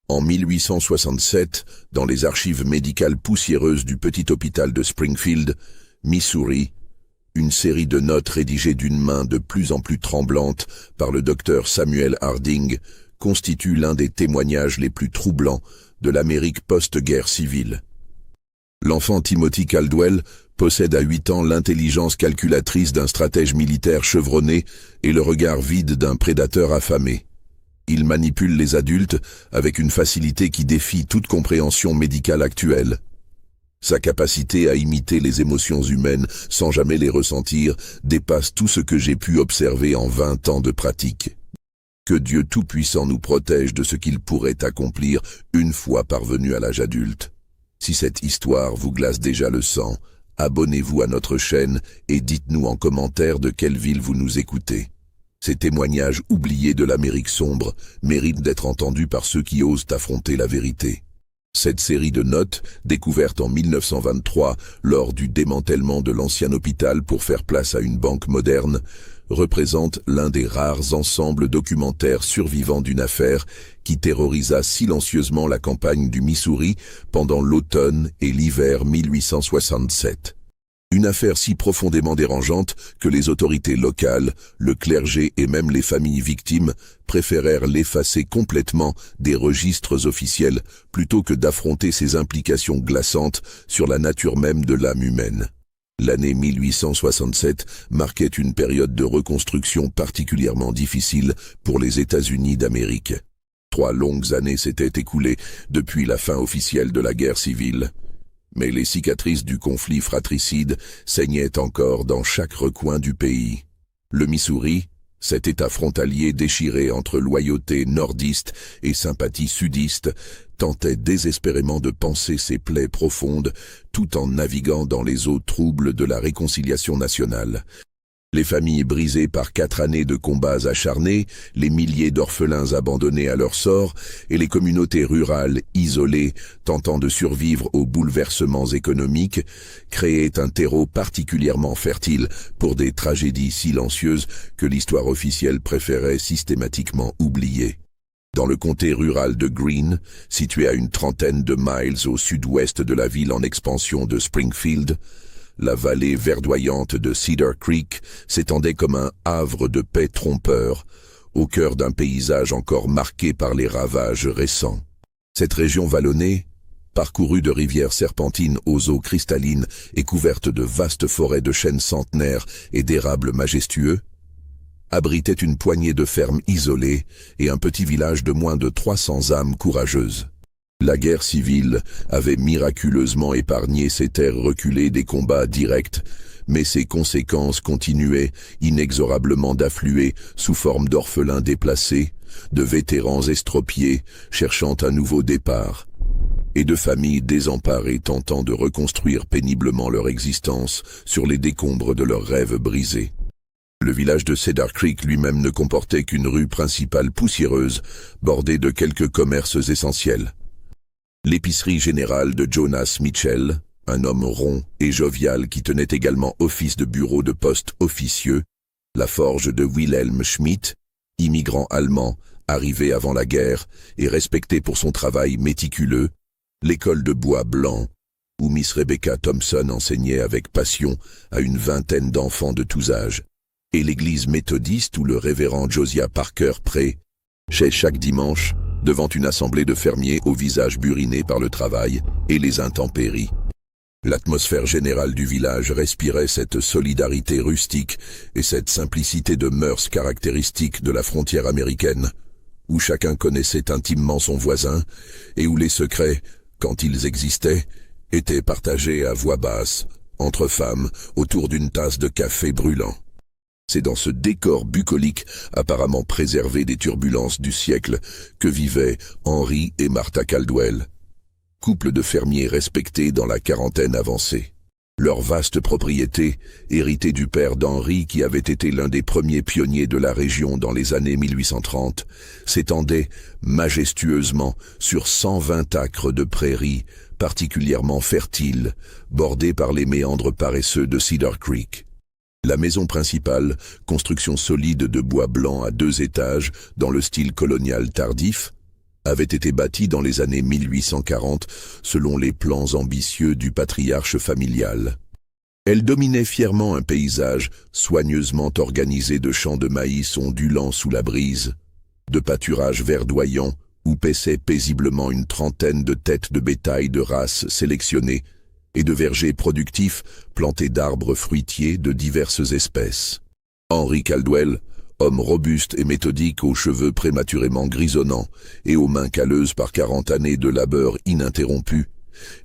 En 1867, dans les archives médicales poussiéreuses du petit hôpital de Springfield, Missouri, une série de notes rédigées d'une main de plus en plus tremblante par le docteur Samuel Harding constitue l'un des témoignages les plus troublants de l'Amérique post-guerre civile. L'enfant Timothy Caldwell possède à 8 ans l'intelligence calculatrice d'un stratège militaire chevronné et le regard vide d'un prédateur affamé. Il manipule les adultes avec une facilité qui défie toute compréhension médicale actuelle. Sa capacité à imiter les émotions humaines sans jamais les ressentir dépasse tout ce que j'ai pu observer en 20 ans de pratique. Que Dieu Tout-Puissant nous protège de ce qu'il pourrait accomplir une fois parvenu à l'âge adulte. Si cette histoire vous glace déjà le sang, abonnez-vous à notre chaîne et dites-nous en commentaire de quelle ville vous nous écoutez. Ces témoignages oubliés de l'Amérique sombre méritent d'être entendus par ceux qui osent affronter la vérité. Cette série de notes, découverte en 1923 lors du démantèlement de l'ancien hôpital pour faire place à une banque moderne, représente l'un des rares ensembles documentaires survivants d'une affaire qui terrorisa silencieusement la campagne du Missouri pendant l'automne et l'hiver 1867. Une affaire si profondément dérangeante que les autorités locales, le clergé et même les familles victimes préférèrent l'effacer complètement des registres officiels plutôt que d'affronter ses implications glaçantes sur la nature même de l'âme humaine. L'année 1867 marquait une période de reconstruction particulièrement difficile pour les États-Unis d'Amérique. 3 longues années s'étaient écoulées depuis la fin officielle de la guerre civile. Mais les cicatrices du conflit fratricide saignaient encore dans chaque recoin du pays. Le Missouri, cet État frontalier déchiré entre loyauté nordiste et sympathie sudiste, tentait désespérément de panser ses plaies profondes tout en naviguant dans les eaux troubles de la réconciliation nationale. Les familles brisées par 4 années de combats acharnés, les milliers d'orphelins abandonnés à leur sort et les communautés rurales isolées tentant de survivre aux bouleversements économiques créaient un terreau particulièrement fertile pour des tragédies silencieuses que l'histoire officielle préférait systématiquement oublier. Dans le comté rural de Greene, situé à une trentaine de miles au sud-ouest de la ville en expansion de Springfield, la vallée verdoyante de Cedar Creek s'étendait comme un havre de paix trompeur, au cœur d'un paysage encore marqué par les ravages récents. Cette région vallonnée, parcourue de rivières serpentines aux eaux cristallines et couverte de vastes forêts de chênes centenaires et d'érables majestueux, abritait une poignée de fermes isolées et un petit village de moins de 300 âmes courageuses. La guerre civile avait miraculeusement épargné ces terres reculées des combats directs, mais ses conséquences continuaient inexorablement d'affluer sous forme d'orphelins déplacés, de vétérans estropiés cherchant un nouveau départ, et de familles désemparées tentant de reconstruire péniblement leur existence sur les décombres de leurs rêves brisés. Le village de Cedar Creek lui-même ne comportait qu'une rue principale poussiéreuse, bordée de quelques commerces essentiels. L'épicerie générale de Jonas Mitchell, un homme rond et jovial qui tenait également office de bureau de poste officieux, la forge de Wilhelm Schmidt, immigrant allemand, arrivé avant la guerre et respecté pour son travail méticuleux, l'école de bois blanc, où Miss Rebecca Thompson enseignait avec passion à une vingtaine d'enfants de tous âges, et l'église méthodiste où le révérend Josiah Parker prêchait chaque dimanche, devant une assemblée de fermiers au visage buriné par le travail et les intempéries. L'atmosphère générale du village respirait cette solidarité rustique et cette simplicité de mœurs caractéristiques de la frontière américaine, où chacun connaissait intimement son voisin et où les secrets, quand ils existaient, étaient partagés à voix basse, entre femmes, autour d'une tasse de café brûlant. C'est dans ce décor bucolique, apparemment préservé des turbulences du siècle, que vivaient Henry et Martha Caldwell, couple de fermiers respectés dans la quarantaine avancée. Leur vaste propriété, héritée du père d'Henry qui avait été l'un des premiers pionniers de la région dans les années 1830, s'étendait majestueusement sur 120 acres de prairies particulièrement fertiles, bordées par les méandres paresseux de Cedar Creek. La maison principale, construction solide de bois blanc à 2 étages dans le style colonial tardif, avait été bâtie dans les années 1840 selon les plans ambitieux du patriarche familial. Elle dominait fièrement un paysage soigneusement organisé de champs de maïs ondulant sous la brise, de pâturages verdoyants où paissaient paisiblement une trentaine de têtes de bétail de races sélectionnées et de vergers productifs plantés d'arbres fruitiers de diverses espèces. Henry Caldwell, homme robuste et méthodique aux cheveux prématurément grisonnants et aux mains calleuses par 40 années de labeur ininterrompu,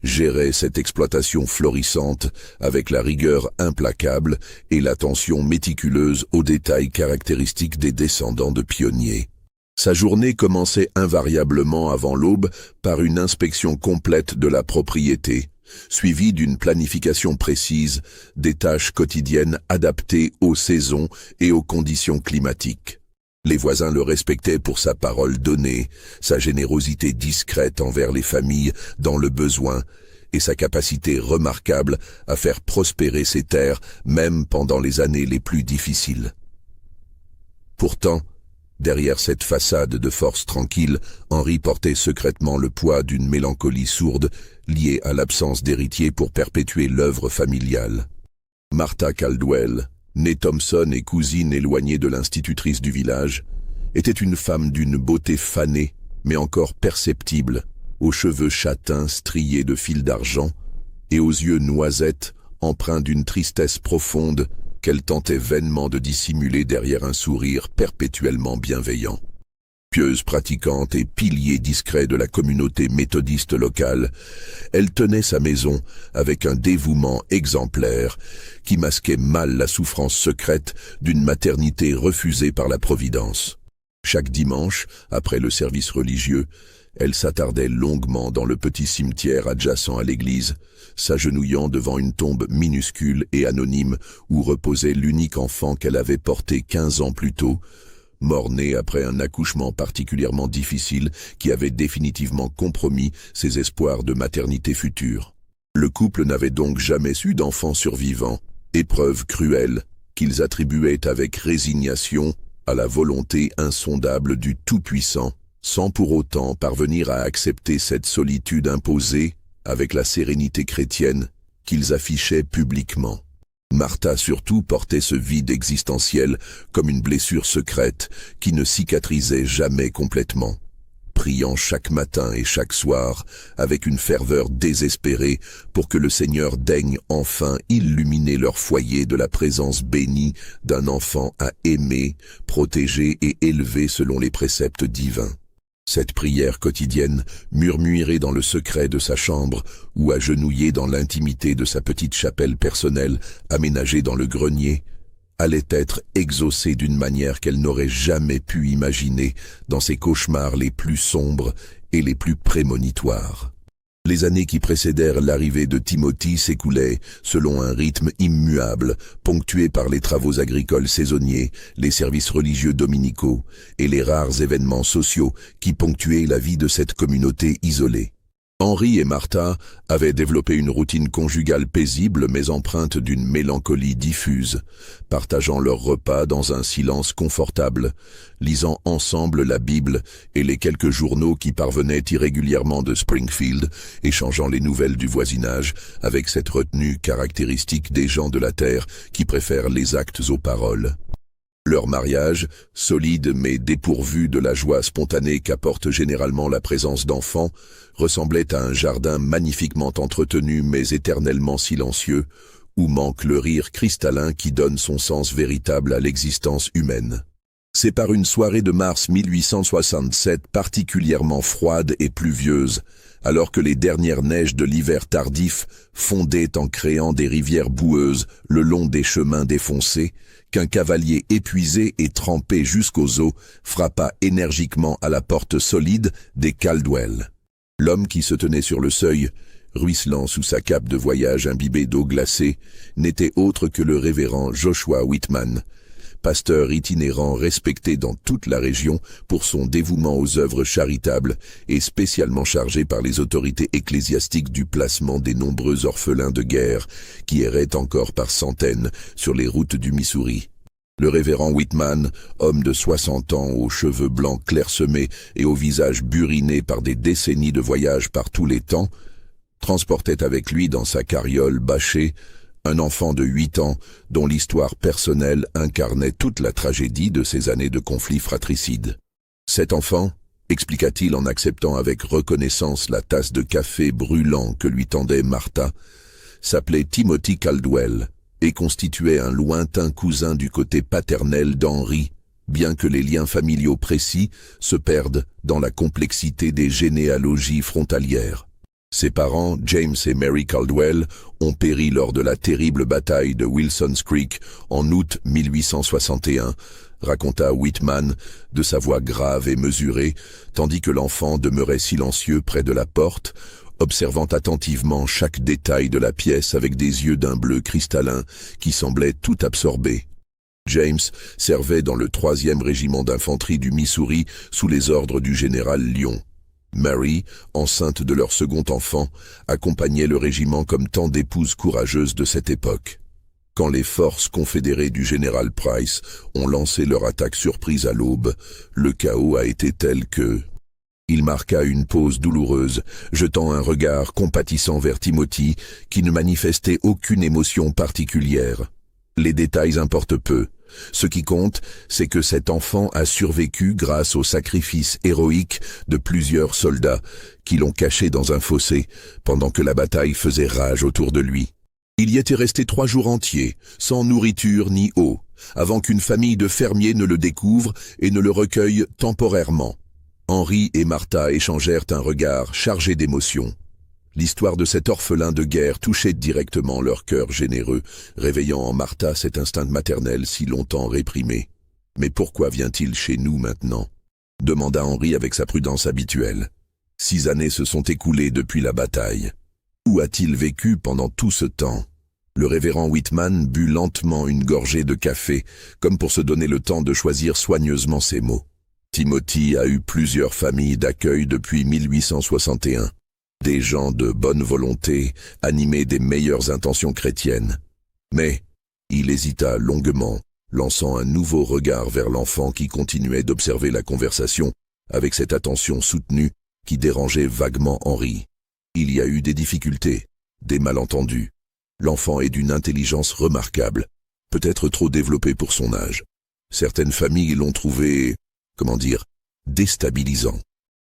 gérait cette exploitation florissante avec la rigueur implacable et l'attention méticuleuse aux détails caractéristiques des descendants de pionniers. Sa journée commençait invariablement avant l'aube par une inspection complète de la propriété, suivie d'une planification précise des tâches quotidiennes adaptées aux saisons et aux conditions climatiques. Les voisins le respectaient pour sa parole donnée, sa générosité discrète envers les familles dans le besoin et sa capacité remarquable à faire prospérer ses terres même pendant les années les plus difficiles. Pourtant, derrière cette façade de force tranquille, Henry portait secrètement le poids d'une mélancolie sourde liée à l'absence d'héritier pour perpétuer l'œuvre familiale. Martha Caldwell, née Thompson et cousine éloignée de l'institutrice du village, était une femme d'une beauté fanée, mais encore perceptible, aux cheveux châtains striés de fils d'argent et aux yeux noisettes empreints d'une tristesse profonde qu'elle tentait vainement de dissimuler derrière un sourire perpétuellement bienveillant. Pieuse pratiquante et pilier discret de la communauté méthodiste locale, elle tenait sa maison avec un dévouement exemplaire qui masquait mal la souffrance secrète d'une maternité refusée par la Providence. Chaque dimanche, après le service religieux, elle s'attardait longuement dans le petit cimetière adjacent à l'église, s'agenouillant devant une tombe minuscule et anonyme où reposait l'unique enfant qu'elle avait porté 15 ans plus tôt, mort-né après un accouchement particulièrement difficile qui avait définitivement compromis ses espoirs de maternité future. Le couple n'avait donc jamais eu d'enfant survivant, épreuve cruelle qu'ils attribuaient avec résignation à la volonté insondable du Tout-Puissant, sans pour autant parvenir à accepter cette solitude imposée avec la sérénité chrétienne qu'ils affichaient publiquement. Martha surtout portait ce vide existentiel comme une blessure secrète qui ne cicatrisait jamais complètement, priant chaque matin et chaque soir avec une ferveur désespérée pour que le Seigneur daigne enfin illuminer leur foyer de la présence bénie d'un enfant à aimer, protéger et élever selon les préceptes divins. Cette prière quotidienne, murmurée dans le secret de sa chambre ou agenouillée dans l'intimité de sa petite chapelle personnelle aménagée dans le grenier, allait être exaucée d'une manière qu'elle n'aurait jamais pu imaginer dans ses cauchemars les plus sombres et les plus prémonitoires. Les années qui précédèrent l'arrivée de Timothy s'écoulaient selon un rythme immuable, ponctué par les travaux agricoles saisonniers, les services religieux dominicaux et les rares événements sociaux qui ponctuaient la vie de cette communauté isolée. Henry et Martha avaient développé une routine conjugale paisible mais empreinte d'une mélancolie diffuse, partageant leurs repas dans un silence confortable, lisant ensemble la Bible et les quelques journaux qui parvenaient irrégulièrement de Springfield, échangeant les nouvelles du voisinage avec cette retenue caractéristique des gens de la terre qui préfèrent les actes aux paroles. Leur mariage, solide mais dépourvu de la joie spontanée qu'apporte généralement la présence d'enfants, ressemblait à un jardin magnifiquement entretenu mais éternellement silencieux, où manque le rire cristallin qui donne son sens véritable à l'existence humaine. C'est par une soirée de mars 1867 particulièrement froide et pluvieuse, alors que les dernières neiges de l'hiver tardif fondaient en créant des rivières boueuses le long des chemins défoncés, qu'un cavalier épuisé et trempé jusqu'aux os frappa énergiquement à la porte solide des Caldwell. L'homme qui se tenait sur le seuil, ruisselant sous sa cape de voyage imbibée d'eau glacée, n'était autre que le révérend Joshua Whitman, pasteur itinérant respecté dans toute la région pour son dévouement aux œuvres charitables et spécialement chargé par les autorités ecclésiastiques du placement des nombreux orphelins de guerre qui erraient encore par centaines sur les routes du Missouri. Le révérend Whitman, homme de 60 ans aux cheveux blancs clairsemés et au visage buriné par des décennies de voyages par tous les temps, transportait avec lui dans sa carriole bâchée un enfant de 8 ans dont l'histoire personnelle incarnait toute la tragédie de ces années de conflits fratricides. Cet enfant, expliqua-t-il en acceptant avec reconnaissance la tasse de café brûlant que lui tendait Martha, s'appelait Timothy Caldwell et constituait un lointain cousin du côté paternel d'Henry, bien que les liens familiaux précis se perdent dans la complexité des généalogies frontalières. Ses parents, James et Mary Caldwell, ont péri lors de la terrible bataille de Wilson's Creek en août 1861, raconta Whitman de sa voix grave et mesurée, tandis que l'enfant demeurait silencieux près de la porte, observant attentivement chaque détail de la pièce avec des yeux d'un bleu cristallin qui semblait tout absorber. James servait dans le 3e régiment d'infanterie du Missouri sous les ordres du général Lyon. Mary, enceinte de leur second enfant, accompagnait le régiment comme tant d'épouses courageuses de cette époque. Quand les forces confédérées du général Price ont lancé leur attaque surprise à l'aube, le chaos a été tel que... Il marqua une pause douloureuse, jetant un regard compatissant vers Timothy, qui ne manifestait aucune émotion particulière. Les détails importent peu. Ce qui compte, c'est que cet enfant a survécu grâce au sacrifice héroïque de plusieurs soldats qui l'ont caché dans un fossé pendant que la bataille faisait rage autour de lui. Il y était resté 3 jours entiers, sans nourriture ni eau, avant qu'une famille de fermiers ne le découvre et ne le recueille temporairement. Henry et Martha échangèrent un regard chargé d'émotion. L'histoire de cet orphelin de guerre touchait directement leur cœur généreux, réveillant en Martha cet instinct maternel si longtemps réprimé. « Mais pourquoi vient-il chez nous maintenant ?» demanda Henry avec sa prudence habituelle. 6 années se sont écoulées depuis la bataille. Où a-t-il vécu pendant tout ce temps? Le révérend Whitman but lentement une gorgée de café, comme pour se donner le temps de choisir soigneusement ses mots. Timothy a eu plusieurs familles d'accueil depuis 1861. Des gens de bonne volonté, animés des meilleures intentions chrétiennes. Mais il hésita longuement, lançant un nouveau regard vers l'enfant qui continuait d'observer la conversation avec cette attention soutenue qui dérangeait vaguement Henry. Il y a eu des difficultés, des malentendus. L'enfant est d'une intelligence remarquable, peut-être trop développée pour son âge. Certaines familles l'ont trouvé, déstabilisant.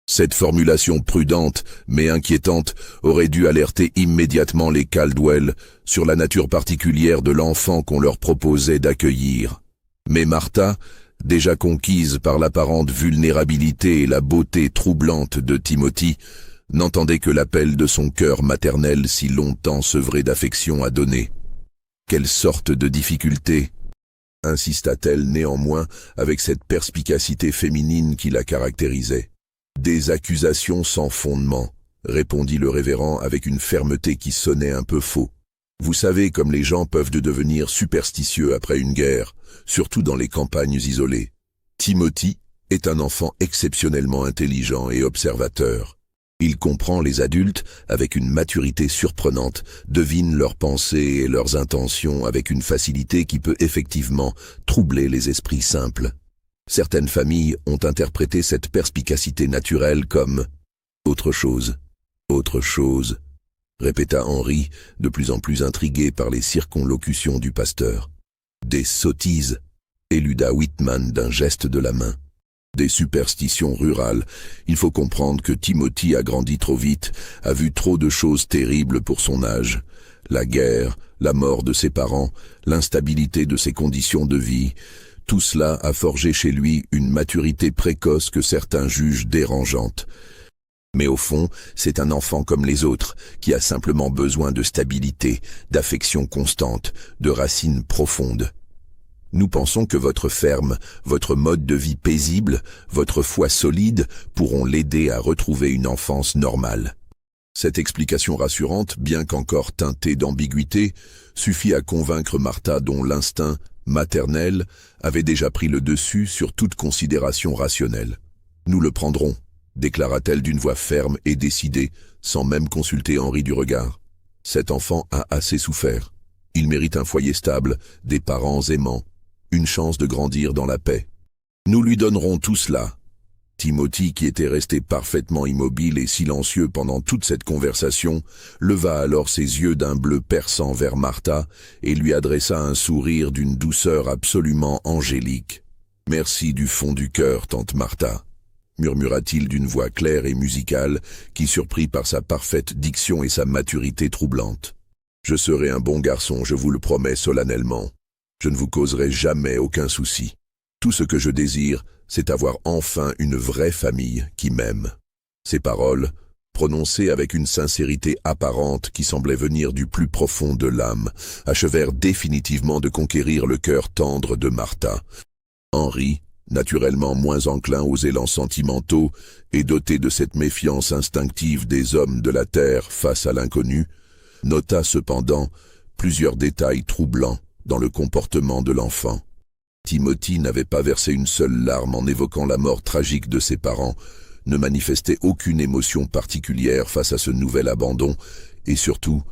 Cette formulation prudente, mais inquiétante, aurait dû alerter immédiatement les Caldwell sur la nature particulière de l'enfant qu'on leur proposait d'accueillir. Mais Martha, déjà conquise par l'apparente vulnérabilité et la beauté troublante de Timothy, n'entendait que l'appel de son cœur maternel si longtemps sevré d'affection à donner. Quelle sorte de difficulté, insista-t-elle néanmoins avec cette perspicacité féminine qui la caractérisait. Des accusations sans fondement, répondit le révérend avec une fermeté qui sonnait un peu faux. Vous savez comme les gens peuvent devenir superstitieux après une guerre, surtout dans les campagnes isolées. Timothy est un enfant exceptionnellement intelligent et observateur. Il comprend les adultes avec une maturité surprenante, devine leurs pensées et leurs intentions avec une facilité qui peut effectivement troubler les esprits simples. Certaines familles ont interprété cette perspicacité naturelle comme « autre chose, répéta Henry, de plus en plus intrigué par les circonlocutions du pasteur. Des sottises, éluda Whitman d'un geste de la main. Des superstitions rurales. Il faut comprendre que Timothy a grandi trop vite, a vu trop de choses terribles pour son âge. La guerre, la mort de ses parents, l'instabilité de ses conditions de vie, tout cela a forgé chez lui une maturité précoce que certains jugent dérangeante. Mais au fond, c'est un enfant comme les autres, qui a simplement besoin de stabilité, d'affection constante, de racines profondes. Nous pensons que votre ferme, votre mode de vie paisible, votre foi solide pourront l'aider à retrouver une enfance normale. Cette explication rassurante, bien qu'encore teintée d'ambiguïté, suffit à convaincre Martha dont l'instinct maternel avait déjà pris le dessus sur toute considération rationnelle. « Nous le prendrons », déclara-t-elle d'une voix ferme et décidée, sans même consulter Henry du regard. « Cet enfant a assez souffert. Il mérite un foyer stable, des parents aimants, une chance de grandir dans la paix. Nous lui donnerons tout cela. Timothy, qui était resté parfaitement immobile et silencieux pendant toute cette conversation, leva alors ses yeux d'un bleu perçant vers Martha et lui adressa un sourire d'une douceur absolument angélique. « Merci du fond du cœur, tante Martha », murmura-t-il d'une voix claire et musicale qui surprit par sa parfaite diction et sa maturité troublante. « Je serai un bon garçon, je vous le promets solennellement. Je ne vous causerai jamais aucun souci. Tout ce que je désire, c'est avoir enfin une vraie famille qui m'aime. » Ces paroles, prononcées avec une sincérité apparente qui semblait venir du plus profond de l'âme, achevèrent définitivement de conquérir le cœur tendre de Martha. Henry, naturellement moins enclin aux élans sentimentaux et doté de cette méfiance instinctive des hommes de la terre face à l'inconnu, nota cependant plusieurs détails troublants dans le comportement de l'enfant. Timothy n'avait pas versé une seule larme en évoquant la mort tragique de ses parents, ne manifestait aucune émotion particulière face à ce nouvel abandon, et surtout,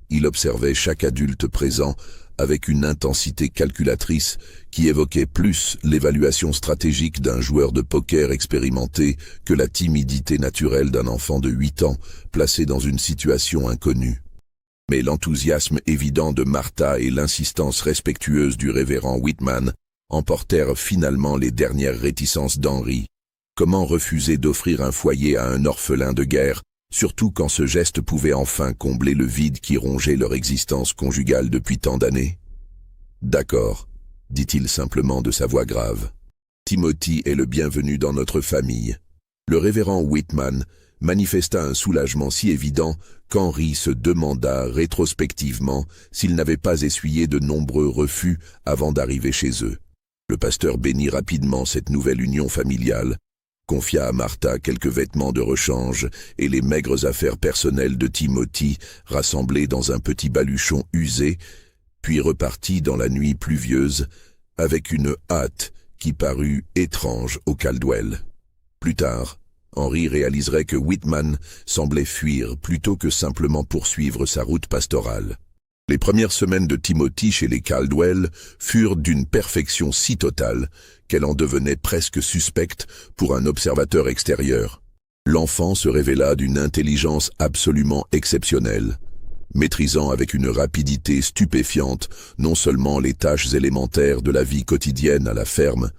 il observait chaque adulte présent avec une intensité calculatrice qui évoquait plus l'évaluation stratégique d'un joueur de poker expérimenté que la timidité naturelle d'un enfant de 8 ans placé dans une situation inconnue. Mais l'enthousiasme évident de Martha et l'insistance respectueuse du révérend Whitman emportèrent finalement les dernières réticences d'Henry. Comment refuser d'offrir un foyer à un orphelin de guerre, surtout quand ce geste pouvait enfin combler le vide qui rongeait leur existence conjugale depuis tant d'années? « D'accord », dit-il simplement de sa voix grave. « Timothy est le bienvenu dans notre famille. » Le révérend Whitman manifesta un soulagement si évident qu'Henry se demanda rétrospectivement s'il n'avait pas essuyé de nombreux refus avant d'arriver chez eux. Le pasteur bénit rapidement cette nouvelle union familiale, confia à Martha quelques vêtements de rechange et les maigres affaires personnelles de Timothy rassemblées dans un petit baluchon usé, puis repartit dans la nuit pluvieuse avec une hâte qui parut étrange au Caldwell. Plus tard, Henry réaliserait que Whitman semblait fuir plutôt que simplement poursuivre sa route pastorale. Les premières semaines de Timothy chez les Caldwell furent d'une perfection si totale qu'elle en devenait presque suspecte pour un observateur extérieur. L'enfant se révéla d'une intelligence absolument exceptionnelle, maîtrisant avec une rapidité stupéfiante non seulement les tâches élémentaires de la vie quotidienne à la ferme,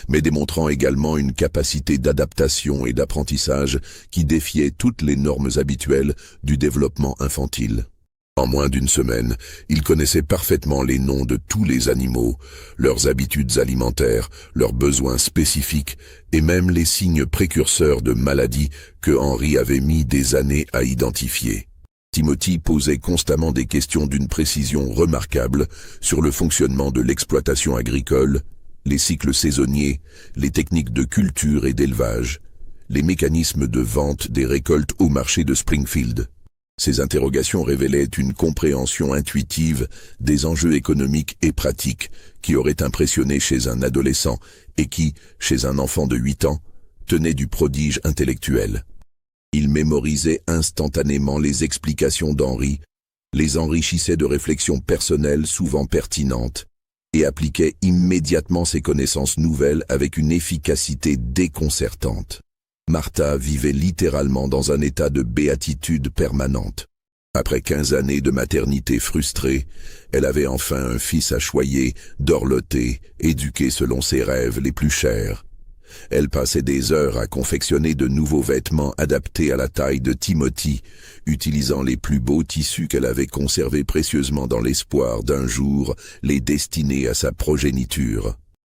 mais démontrant également une capacité d'adaptation et d'apprentissage qui défiait toutes les normes habituelles du développement infantile. En moins d'une semaine, il connaissait parfaitement les noms de tous les animaux, leurs habitudes alimentaires, leurs besoins spécifiques et même les signes précurseurs de maladies que Henry avait mis des années à identifier. Timothy posait constamment des questions d'une précision remarquable sur le fonctionnement de l'exploitation agricole, les cycles saisonniers, les techniques de culture et d'élevage, les mécanismes de vente des récoltes au marché de Springfield. Ces interrogations révélaient une compréhension intuitive des enjeux économiques et pratiques qui auraient impressionné chez un adolescent et qui, chez un enfant de 8 ans, tenait du prodige intellectuel. Il mémorisait instantanément les explications d'Henry, les enrichissait de réflexions personnelles souvent pertinentes et appliquait immédiatement ses connaissances nouvelles avec une efficacité déconcertante. Martha vivait littéralement dans un état de béatitude permanente. Après 15 années de maternité frustrée, elle avait enfin un fils à choyer, dorloté, éduqué selon ses rêves les plus chers. Elle passait des heures à confectionner de nouveaux vêtements adaptés à la taille de Timothy, utilisant les plus beaux tissus qu'elle avait conservés précieusement dans l'espoir d'un jour les destiner à sa progéniture.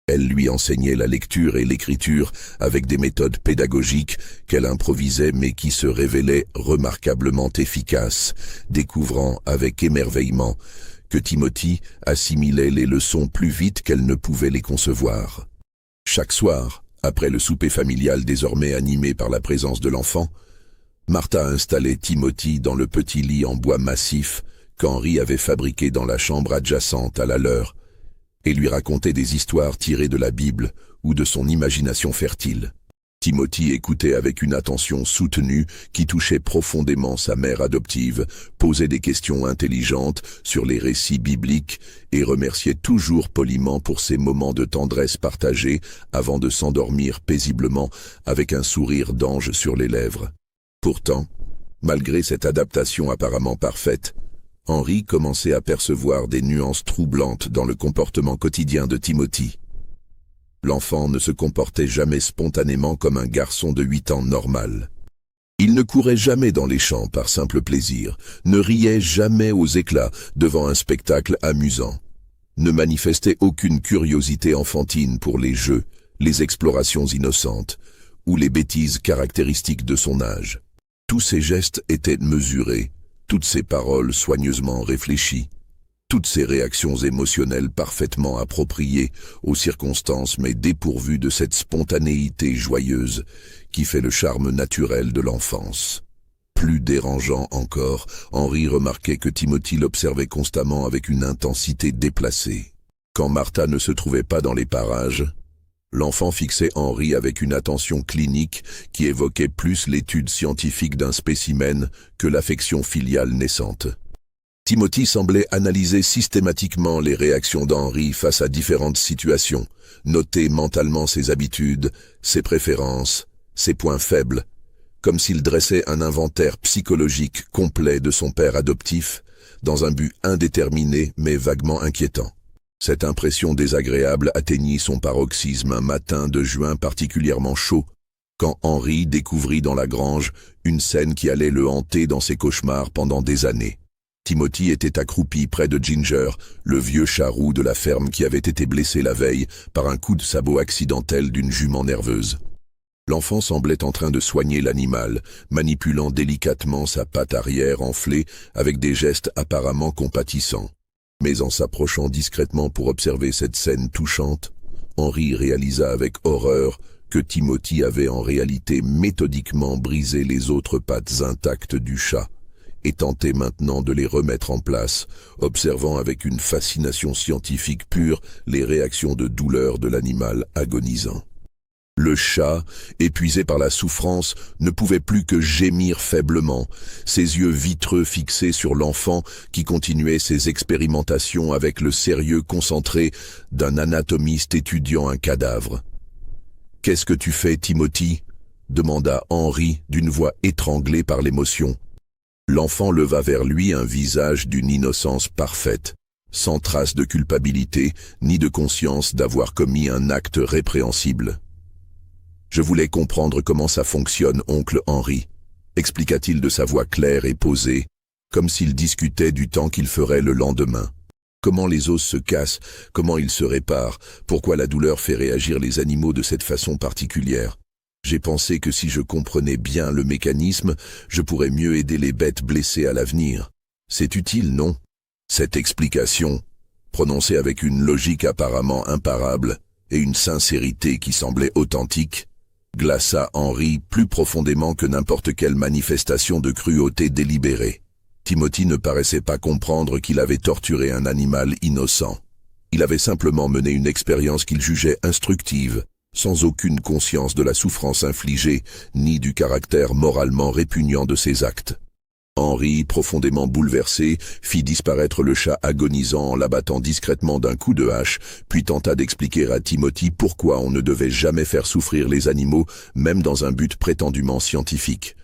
Elle lui enseignait la lecture et l'écriture avec des méthodes pédagogiques qu'elle improvisait mais qui se révélaient remarquablement efficaces, découvrant avec émerveillement que Timothy assimilait les leçons plus vite qu'elle ne pouvait les concevoir. Chaque soir, après le souper familial désormais animé par la présence de l'enfant, Martha installait Timothy dans le petit lit en bois massif qu'Henry avait fabriqué dans la chambre adjacente à la leur, et lui racontait des histoires tirées de la Bible ou de son imagination fertile. Timothy écoutait avec une attention soutenue qui touchait profondément sa mère adoptive, posait des questions intelligentes sur les récits bibliques et remerciait toujours poliment pour ces moments de tendresse partagés avant de s'endormir paisiblement avec un sourire d'ange sur les lèvres. Pourtant, malgré cette adaptation apparemment parfaite, Henry commençait à percevoir des nuances troublantes dans le comportement quotidien de Timothy. L'enfant ne se comportait jamais spontanément comme un garçon de 8 ans normal. Il ne courait jamais dans les champs par simple plaisir, ne riait jamais aux éclats devant un spectacle amusant, ne manifestait aucune curiosité enfantine pour les jeux, les explorations innocentes ou les bêtises caractéristiques de son âge. Tous ses gestes étaient mesurés, toutes ses paroles soigneusement réfléchies, toutes ses réactions émotionnelles parfaitement appropriées aux circonstances mais dépourvues de cette spontanéité joyeuse qui fait le charme naturel de l'enfance. Plus dérangeant encore, Henry remarquait que Timothy l'observait constamment avec une intensité déplacée. Quand Martha ne se trouvait pas dans les parages, l'enfant fixait Henry avec une attention clinique qui évoquait plus l'étude scientifique d'un spécimen que l'affection filiale naissante. Timothy semblait analyser systématiquement les réactions d'Henry face à différentes situations, noter mentalement ses habitudes, ses préférences, ses points faibles, comme s'il dressait un inventaire psychologique complet de son père adoptif, dans un but indéterminé mais vaguement inquiétant. Cette impression désagréable atteignit son paroxysme un matin de juin particulièrement chaud, quand Henry découvrit dans la grange une scène qui allait le hanter dans ses cauchemars pendant des années. Timothy était accroupi près de Ginger, le vieux chat roux de la ferme qui avait été blessé la veille par un coup de sabot accidentel d'une jument nerveuse. L'enfant semblait en train de soigner l'animal, manipulant délicatement sa patte arrière enflée avec des gestes apparemment compatissants. Mais en s'approchant discrètement pour observer cette scène touchante, Henry réalisa avec horreur que Timothy avait en réalité méthodiquement brisé les autres pattes intactes du chat et tentait maintenant de les remettre en place, observant avec une fascination scientifique pure les réactions de douleur de l'animal agonisant. Le chat, épuisé par la souffrance, ne pouvait plus que gémir faiblement, ses yeux vitreux fixés sur l'enfant qui continuait ses expérimentations avec le sérieux concentré d'un anatomiste étudiant un cadavre. « Qu'est-ce que tu fais, Timothy ?» demanda Henry d'une voix étranglée par l'émotion. L'enfant leva vers lui un visage d'une innocence parfaite, sans trace de culpabilité ni de conscience d'avoir commis un acte répréhensible. « Je voulais comprendre comment ça fonctionne, oncle Henry, » expliqua-t-il de sa voix claire et posée, comme s'il discutait du temps qu'il ferait le lendemain. Comment les os se cassent, comment ils se réparent, pourquoi la douleur fait réagir les animaux de cette façon particulière. J'ai pensé que si je comprenais bien le mécanisme, je pourrais mieux aider les bêtes blessées à l'avenir. C'est utile, non? Cette explication, prononcée avec une logique apparemment imparable et une sincérité qui semblait authentique, glaça Henry plus profondément que n'importe quelle manifestation de cruauté délibérée. Timothy ne paraissait pas comprendre qu'il avait torturé un animal innocent. Il avait simplement mené une expérience qu'il jugeait instructive, sans aucune conscience de la souffrance infligée, ni du caractère moralement répugnant de ses actes. Henry, profondément bouleversé, fit disparaître le chat agonisant en l'abattant discrètement d'un coup de hache, puis tenta d'expliquer à Timothy pourquoi on ne devait jamais faire souffrir les animaux, même dans un but prétendument scientifique.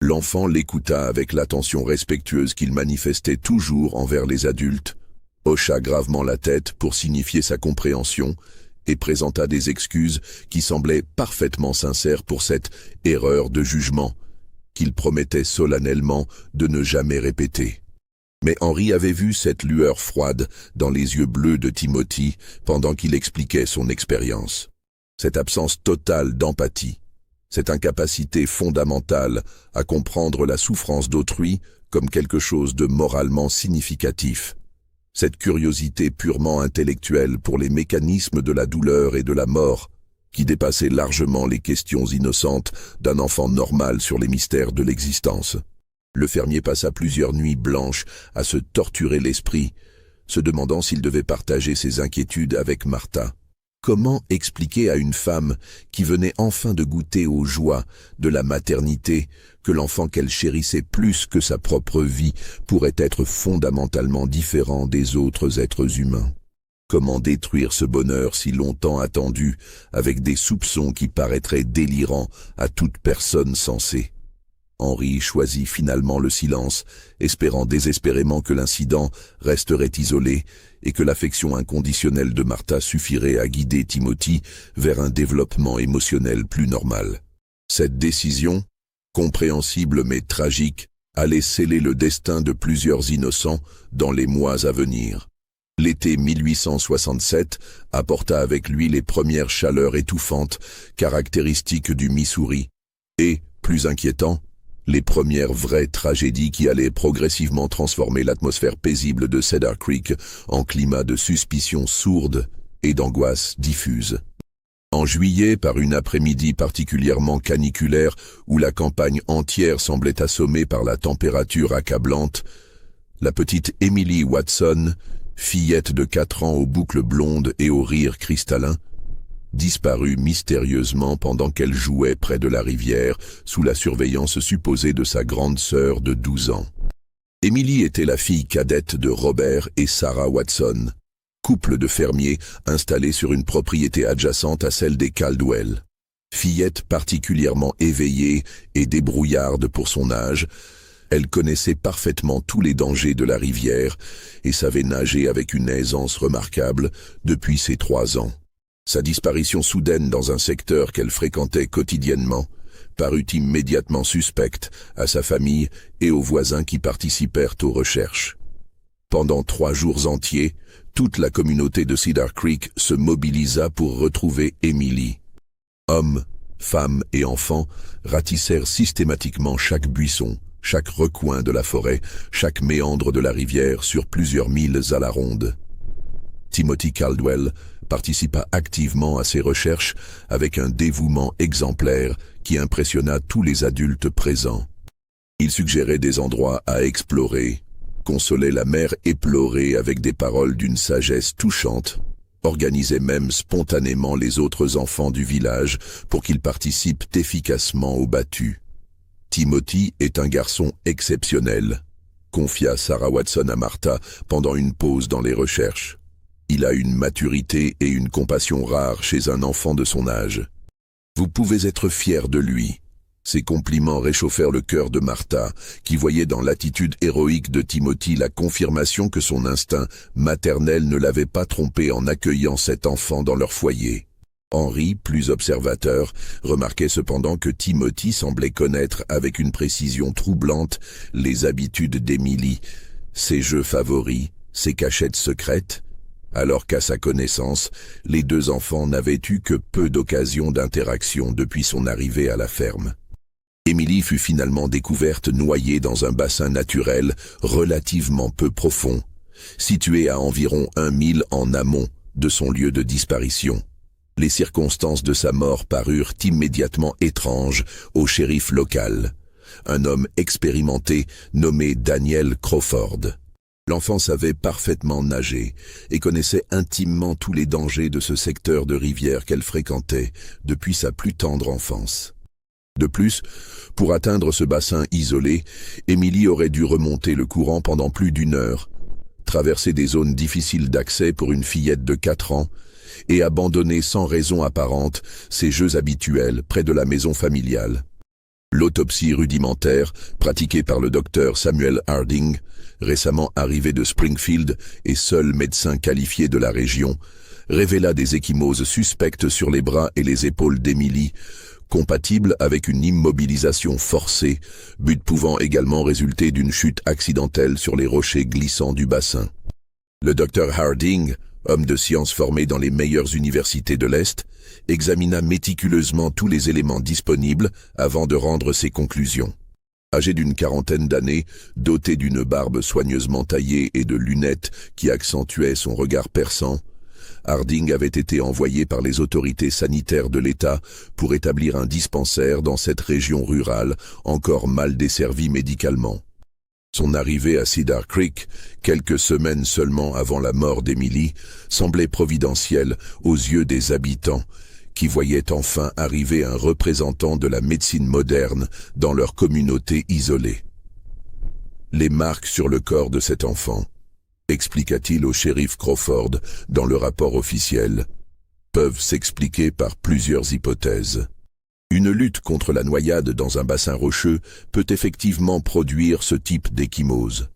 L'enfant l'écouta avec l'attention respectueuse qu'il manifestait toujours envers les adultes, hocha gravement la tête pour signifier sa compréhension, et présenta des excuses qui semblaient parfaitement sincères pour cette erreur de jugement qu'il promettait solennellement de ne jamais répéter. Mais Henry avait vu cette lueur froide dans les yeux bleus de Timothy pendant qu'il expliquait son expérience. Cette absence totale d'empathie, cette incapacité fondamentale à comprendre la souffrance d'autrui comme quelque chose de moralement significatif. Cette curiosité purement intellectuelle pour les mécanismes de la douleur et de la mort, qui dépassait largement les questions innocentes d'un enfant normal sur les mystères de l'existence. Le fermier passa plusieurs nuits blanches à se torturer l'esprit, se demandant s'il devait partager ses inquiétudes avec Martha. Comment expliquer à une femme qui venait enfin de goûter aux joies de la maternité que l'enfant qu'elle chérissait plus que sa propre vie pourrait être fondamentalement différent des autres êtres humains? Comment détruire ce bonheur si longtemps attendu avec des soupçons qui paraîtraient délirants à toute personne sensée? Henri choisit finalement le silence, espérant désespérément que l'incident resterait isolé et que l'affection inconditionnelle de Martha suffirait à guider Timothy vers un développement émotionnel plus normal. Cette décision, compréhensible mais tragique, allait sceller le destin de plusieurs innocents dans les mois à venir. L'été 1867 apporta avec lui les premières chaleurs étouffantes caractéristiques du Missouri et, plus inquiétant, les premières vraies tragédies qui allaient progressivement transformer l'atmosphère paisible de Cedar Creek en climat de suspicion sourde et d'angoisse diffuse. En juillet, par une après-midi particulièrement caniculaire où la campagne entière semblait assommée par la température accablante, la petite Emily Watson, fillette de 4 ans aux boucles blondes et au rire cristallin, disparut mystérieusement pendant qu'elle jouait près de la rivière sous la surveillance supposée de sa grande sœur de 12 ans. Emily était la fille cadette de Robert et Sarah Watson, couple de fermiers installés sur une propriété adjacente à celle des Caldwell. Fillette particulièrement éveillée et débrouillarde pour son âge, elle connaissait parfaitement tous les dangers de la rivière et savait nager avec une aisance remarquable depuis ses 3 ans. Sa disparition soudaine dans un secteur qu'elle fréquentait quotidiennement parut immédiatement suspecte à sa famille et aux voisins qui participèrent aux recherches. Pendant 3 jours entiers, toute la communauté de Cedar Creek se mobilisa pour retrouver Emily. Hommes, femmes et enfants ratissèrent systématiquement chaque buisson, chaque recoin de la forêt, chaque méandre de la rivière sur plusieurs milles à la ronde. Timothy Caldwell participa activement à ces recherches avec un dévouement exemplaire qui impressionna tous les adultes présents. Il suggérait des endroits à explorer, consolait la mère éplorée avec des paroles d'une sagesse touchante, organisait même spontanément les autres enfants du village pour qu'ils participent efficacement aux battues. Timothy est un garçon exceptionnel, confia Sarah Watson à Martha pendant une pause dans les recherches. Il a une maturité et une compassion rares chez un enfant de son âge. Vous pouvez être fier de lui. Ces compliments réchauffèrent le cœur de Martha, qui voyait dans l'attitude héroïque de Timothy la confirmation que son instinct maternel ne l'avait pas trompé en accueillant cet enfant dans leur foyer. Henri, plus observateur, remarquait cependant que Timothy semblait connaître avec une précision troublante les habitudes d'Emily, ses jeux favoris, ses cachettes secrètes, alors qu'à sa connaissance, les 2 enfants n'avaient eu que peu d'occasions d'interaction depuis son arrivée à la ferme. Emily fut finalement découverte noyée dans un bassin naturel relativement peu profond, situé à environ 1 mille en amont de son lieu de disparition. Les circonstances de sa mort parurent immédiatement étranges au shérif local, un homme expérimenté nommé Daniel Crawford. L'enfant savait parfaitement nager et connaissait intimement tous les dangers de ce secteur de rivière qu'elle fréquentait depuis sa plus tendre enfance. De plus, pour atteindre ce bassin isolé, Emily aurait dû remonter le courant pendant plus d'1 heure, traverser des zones difficiles d'accès pour une fillette de 4 ans et abandonner sans raison apparente ses jeux habituels près de la maison familiale. L'autopsie rudimentaire, pratiquée par le docteur Samuel Harding, récemment arrivé de Springfield et seul médecin qualifié de la région, révéla des ecchymoses suspectes sur les bras et les épaules d'Emily, compatibles avec une immobilisation forcée, but pouvant également résulter d'une chute accidentelle sur les rochers glissants du bassin. Le docteur Harding, homme de science formé dans les meilleures universités de l'Est, examina méticuleusement tous les éléments disponibles avant de rendre ses conclusions. Âgé d'une 40aine d'années, doté d'une barbe soigneusement taillée et de lunettes qui accentuaient son regard perçant, Harding avait été envoyé par les autorités sanitaires de l'État pour établir un dispensaire dans cette région rurale encore mal desservie médicalement. Son arrivée à Cedar Creek, quelques semaines seulement avant la mort d'Emily, semblait providentielle aux yeux des habitants, qui voyaient enfin arriver un représentant de la médecine moderne dans leur communauté isolée. Les marques sur le corps de cet enfant, expliqua-t-il au shérif Crawford dans le rapport officiel, peuvent s'expliquer par plusieurs hypothèses. Une lutte contre la noyade dans un bassin rocheux peut effectivement produire ce type d'ecchymose.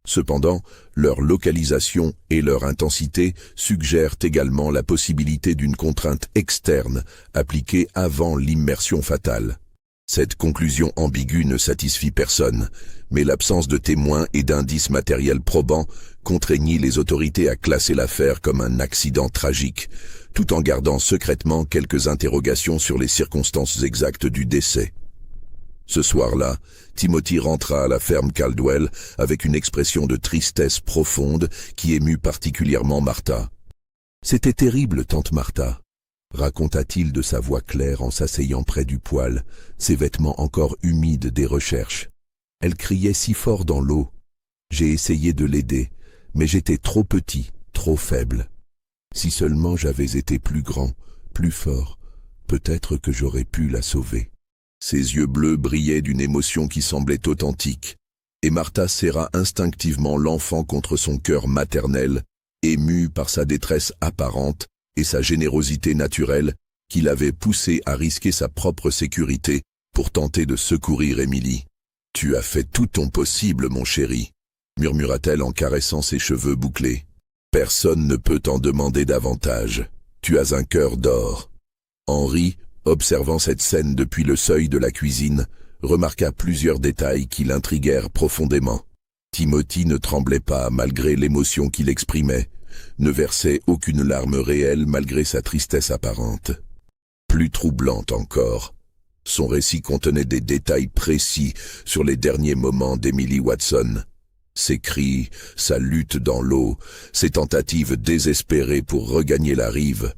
Cependant, leur localisation et leur intensité suggèrent également la possibilité d'une contrainte externe appliquée avant l'immersion fatale. Cette conclusion ambiguë ne satisfit personne, mais l'absence de témoins et d'indices matériels probants contraignit les autorités à classer l'affaire comme un accident tragique, tout en gardant secrètement quelques interrogations sur les circonstances exactes du décès. Ce soir-là, Timothy rentra à la ferme Caldwell avec une expression de tristesse profonde qui émut particulièrement Martha. « C'était terrible, tante Martha », raconta-t-il de sa voix claire en s'asseyant près du poêle, ses vêtements encore humides des recherches. Elle criait si fort dans l'eau. J'ai essayé de l'aider, mais j'étais trop petit, trop faible. Si seulement j'avais été plus grand, plus fort, peut-être que j'aurais pu la sauver. Ses yeux bleus brillaient d'une émotion qui semblait authentique, et Martha serra instinctivement l'enfant contre son cœur maternel, émue par sa détresse apparente et sa générosité naturelle qui l'avait poussé à risquer sa propre sécurité pour tenter de secourir Emily. « Tu as fait tout ton possible, mon chéri », murmura-t-elle en caressant ses cheveux bouclés. « Personne ne peut t'en demander davantage. Tu as un cœur d'or. » Henry, observant cette scène depuis le seuil de la cuisine, remarqua plusieurs détails qui l'intriguèrent profondément. Timothy ne tremblait pas malgré l'émotion qu'il exprimait, ne versait aucune larme réelle malgré sa tristesse apparente. Plus troublante encore, son récit contenait des détails précis sur les derniers moments d'Emily Watson. Ses cris, sa lutte dans l'eau, ses tentatives désespérées pour regagner la rive,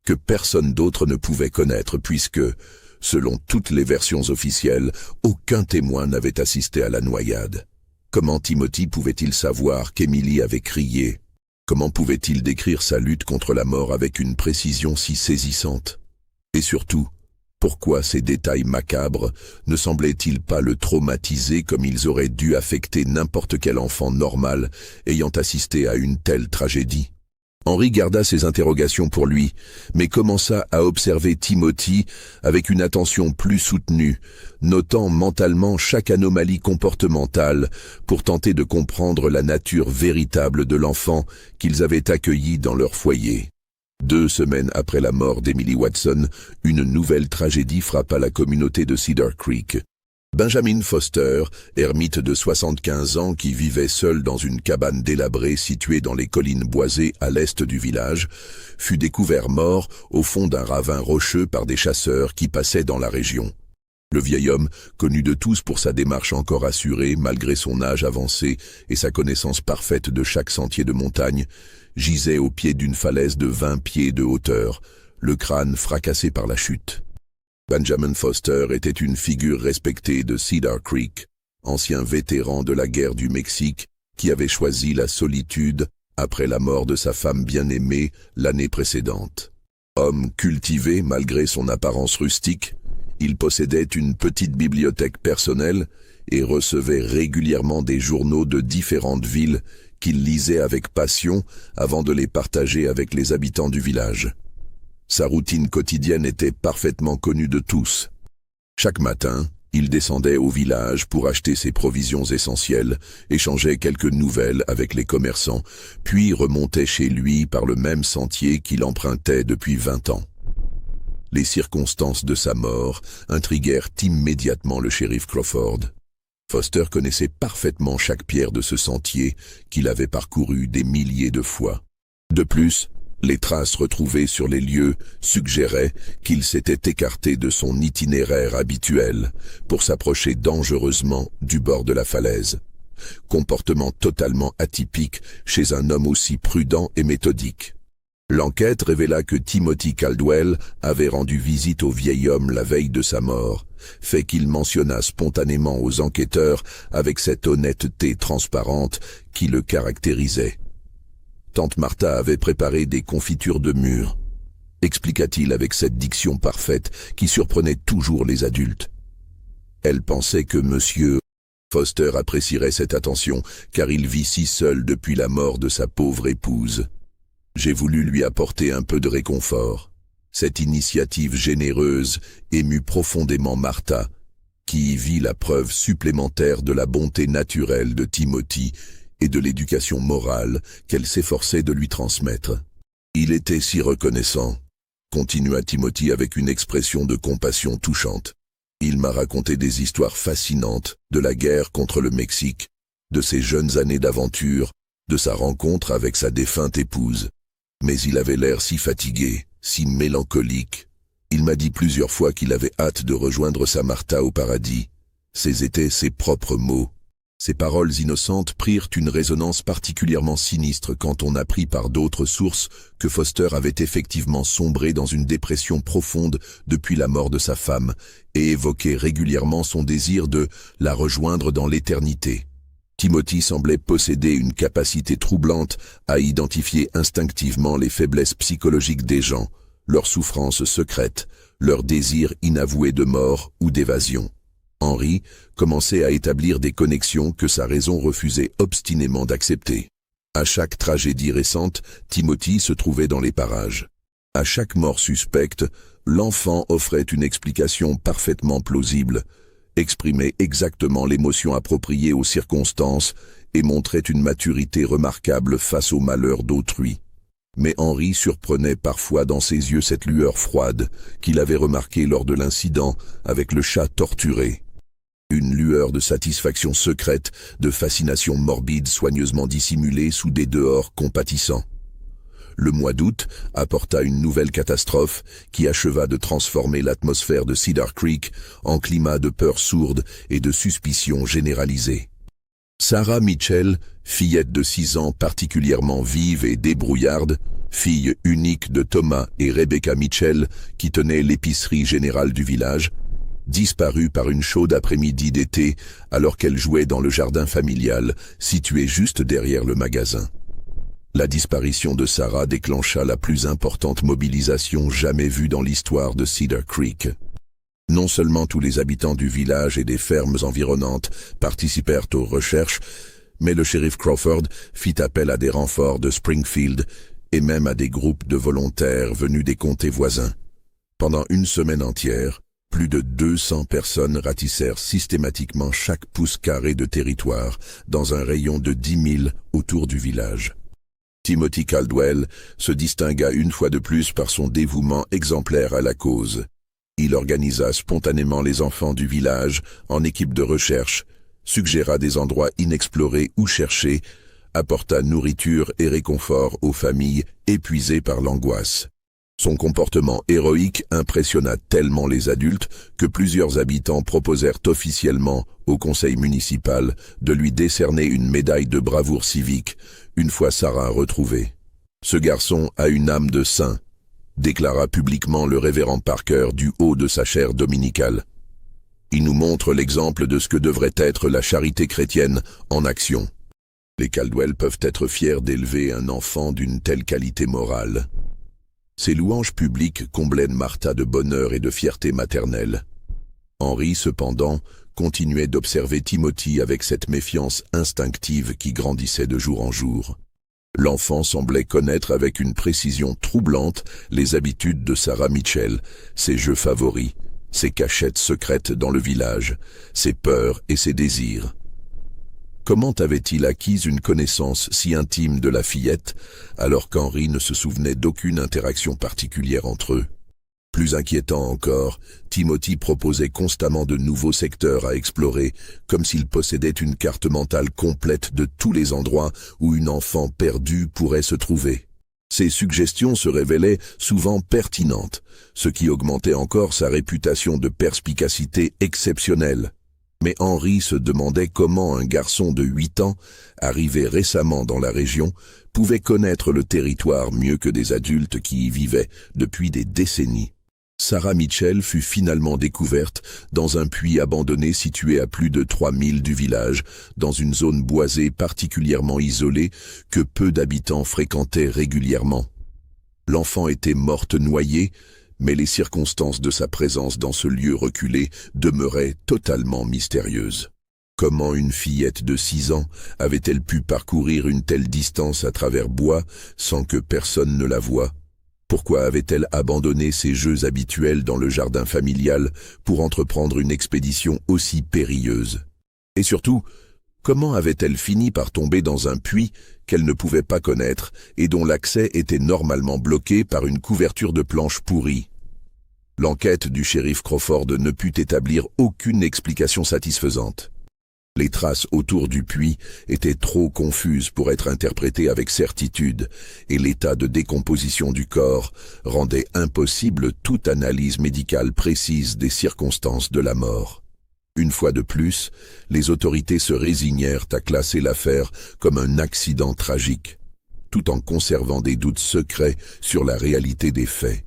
que personne d'autre ne pouvait connaître puisque, selon toutes les versions officielles, aucun témoin n'avait assisté à la noyade. Comment Timothy pouvait-il savoir qu'Emily avait crié? Comment pouvait-il décrire sa lutte contre la mort avec une précision si saisissante? Et surtout, pourquoi ces détails macabres ne semblaient-ils pas le traumatiser comme ils auraient dû affecter n'importe quel enfant normal ayant assisté à une telle tragédie? Henry garda ses interrogations pour lui, mais commença à observer Timothy avec une attention plus soutenue, notant mentalement chaque anomalie comportementale pour tenter de comprendre la nature véritable de l'enfant qu'ils avaient accueilli dans leur foyer. 2 semaines après la mort d'Emily Watson, une nouvelle tragédie frappa la communauté de Cedar Creek. Benjamin Foster, ermite de 75 ans qui vivait seul dans une cabane délabrée située dans les collines boisées à l'est du village, fut découvert mort au fond d'un ravin rocheux par des chasseurs qui passaient dans la région. Le vieil homme, connu de tous pour sa démarche encore assurée malgré son âge avancé et sa connaissance parfaite de chaque sentier de montagne, gisait au pied d'une falaise de 20 pieds de hauteur, le crâne fracassé par la chute. Benjamin Foster était une figure respectée de Cedar Creek, ancien vétéran de la guerre du Mexique qui avait choisi la solitude après la mort de sa femme bien-aimée l'année précédente. Homme cultivé malgré son apparence rustique, il possédait une petite bibliothèque personnelle et recevait régulièrement des journaux de différentes villes qu'il lisait avec passion avant de les partager avec les habitants du village. Sa routine quotidienne était parfaitement connue de tous. Chaque matin, il descendait au village pour acheter ses provisions essentielles, échangeait quelques nouvelles avec les commerçants, puis remontait chez lui par le même sentier qu'il empruntait depuis 20 ans. Les circonstances de sa mort intriguèrent immédiatement le shérif Crawford. Foster connaissait parfaitement chaque pierre de ce sentier qu'il avait parcouru des milliers de fois. De plus, les traces retrouvées sur les lieux suggéraient qu'il s'était écarté de son itinéraire habituel pour s'approcher dangereusement du bord de la falaise. Comportement totalement atypique chez un homme aussi prudent et méthodique. L'enquête révéla que Timothy Caldwell avait rendu visite au vieil homme la veille de sa mort, fait qu'il mentionna spontanément aux enquêteurs avec cette honnêteté transparente qui le caractérisait. Tante Martha avait préparé des confitures de mûres, expliqua-t-il avec cette diction parfaite qui surprenait toujours les adultes. Elle pensait que Monsieur Foster apprécierait cette attention, car il vit si seul depuis la mort de sa pauvre épouse. J'ai voulu lui apporter un peu de réconfort. Cette initiative généreuse émut profondément Martha, qui y vit la preuve supplémentaire de la bonté naturelle de Timothy et de l'éducation morale qu'elle s'efforçait de lui transmettre. Il était si reconnaissant, continua Timothy avec une expression de compassion touchante. Il m'a raconté des histoires fascinantes de la guerre contre le Mexique, de ses jeunes années d'aventure, de sa rencontre avec sa défunte épouse. Mais il avait l'air si fatigué, si mélancolique. Il m'a dit plusieurs fois qu'il avait hâte de rejoindre sa Martha au paradis. Ces étaient ses propres mots. Ces paroles innocentes prirent une résonance particulièrement sinistre quand on apprit par d'autres sources que Foster avait effectivement sombré dans une dépression profonde depuis la mort de sa femme et évoquait régulièrement son désir de la rejoindre dans l'éternité. Timothy semblait posséder une capacité troublante à identifier instinctivement les faiblesses psychologiques des gens, leurs souffrances secrètes, leurs désirs inavoués de mort ou d'évasion. Henry commençait à établir des connexions que sa raison refusait obstinément d'accepter. À chaque tragédie récente, Timothy se trouvait dans les parages. À chaque mort suspecte, l'enfant offrait une explication parfaitement plausible, exprimait exactement l'émotion appropriée aux circonstances et montrait une maturité remarquable face au malheur d'autrui. Mais Henry surprenait parfois dans ses yeux cette lueur froide qu'il avait remarquée lors de l'incident avec le chat torturé. Une lueur de satisfaction secrète, de fascination morbide soigneusement dissimulée sous des dehors compatissants. Le mois d'août apporta une nouvelle catastrophe qui acheva de transformer l'atmosphère de Cedar Creek en climat de peur sourde et de suspicion généralisée. Sarah Mitchell, fillette de 6 ans particulièrement vive et débrouillarde, fille unique de Thomas et Rebecca Mitchell qui tenaient l'épicerie générale du village, disparut par une chaude après-midi d'été alors qu'elle jouait dans le jardin familial situé juste derrière le magasin. La disparition de Sarah déclencha la plus importante mobilisation jamais vue dans l'histoire de Cedar Creek. Non seulement tous les habitants du village et des fermes environnantes participèrent aux recherches, mais le shérif Crawford fit appel à des renforts de Springfield et même à des groupes de volontaires venus des comtés voisins. Pendant une semaine entière, plus de 200 personnes ratissèrent systématiquement chaque pouce carré de territoire dans un rayon de 10 000 autour du village. Timothy Caldwell se distingua une fois de plus par son dévouement exemplaire à la cause. Il organisa spontanément les enfants du village en équipe de recherche, suggéra des endroits inexplorés ou cherchés, apporta nourriture et réconfort aux familles épuisées par l'angoisse. Son comportement héroïque impressionna tellement les adultes que plusieurs habitants proposèrent officiellement au conseil municipal de lui décerner une médaille de bravoure civique une fois Sarah retrouvée. « Ce garçon a une âme de saint », déclara publiquement le révérend Parker du haut de sa chaire dominicale. « Il nous montre l'exemple de ce que devrait être la charité chrétienne en action. Les Caldwell peuvent être fiers d'élever un enfant d'une telle qualité morale. » Ces louanges publiques comblaient Martha de bonheur et de fierté maternelle. Henry, cependant, continuait d'observer Timothy avec cette méfiance instinctive qui grandissait de jour en jour. L'enfant semblait connaître avec une précision troublante les habitudes de Sarah Mitchell, ses jeux favoris, ses cachettes secrètes dans le village, ses peurs et ses désirs. Comment avait-il acquis une connaissance si intime de la fillette, alors qu'Henry ne se souvenait d'aucune interaction particulière entre eux? Plus inquiétant encore, Timothy proposait constamment de nouveaux secteurs à explorer, comme s'il possédait une carte mentale complète de tous les endroits où une enfant perdue pourrait se trouver. Ces suggestions se révélaient souvent pertinentes, ce qui augmentait encore sa réputation de perspicacité exceptionnelle. Mais Henry se demandait comment un garçon de 8 ans, arrivé récemment dans la région, pouvait connaître le territoire mieux que des adultes qui y vivaient depuis des décennies. Sarah Mitchell fut finalement découverte dans un puits abandonné situé à plus de 3000 du village, dans une zone boisée particulièrement isolée que peu d'habitants fréquentaient régulièrement. L'enfant était morte noyée, mais les circonstances de sa présence dans ce lieu reculé demeuraient totalement mystérieuses. Comment une fillette de 6 ans avait-elle pu parcourir une telle distance à travers bois sans que personne ne la voie? Pourquoi avait-elle abandonné ses jeux habituels dans le jardin familial pour entreprendre une expédition aussi périlleuse? Et surtout, comment avait-elle fini par tomber dans un puits qu'elle ne pouvait pas connaître et dont l'accès était normalement bloqué par une couverture de planches pourries? L'enquête du shérif Crawford ne put établir aucune explication satisfaisante. Les traces autour du puits étaient trop confuses pour être interprétées avec certitude, et l'état de décomposition du corps rendait impossible toute analyse médicale précise des circonstances de la mort. Une fois de plus, les autorités se résignèrent à classer l'affaire comme un accident tragique, tout en conservant des doutes secrets sur la réalité des faits.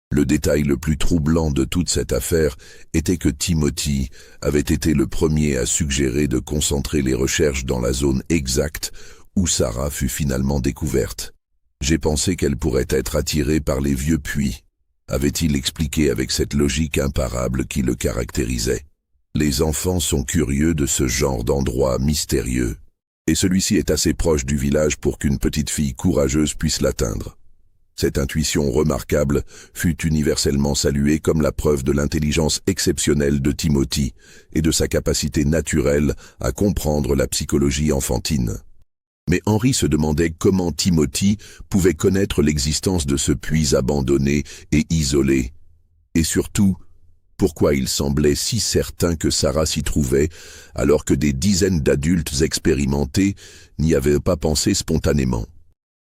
Le détail le plus troublant de toute cette affaire était que Timothy avait été le premier à suggérer de concentrer les recherches dans la zone exacte où Sarah fut finalement découverte. « J'ai pensé qu'elle pourrait être attirée par les vieux puits », avait-il expliqué avec cette logique imparable qui le caractérisait. Les enfants sont curieux de ce genre d'endroit mystérieux, et celui-ci est assez proche du village pour qu'une petite fille courageuse puisse l'atteindre. Cette intuition remarquable fut universellement saluée comme la preuve de l'intelligence exceptionnelle de Timothy et de sa capacité naturelle à comprendre la psychologie enfantine. Mais Henry se demandait comment Timothy pouvait connaître l'existence de ce puits abandonné et isolé, et surtout, pourquoi il semblait si certain que Sarah s'y trouvait alors que des dizaines d'adultes expérimentés n'y avaient pas pensé spontanément.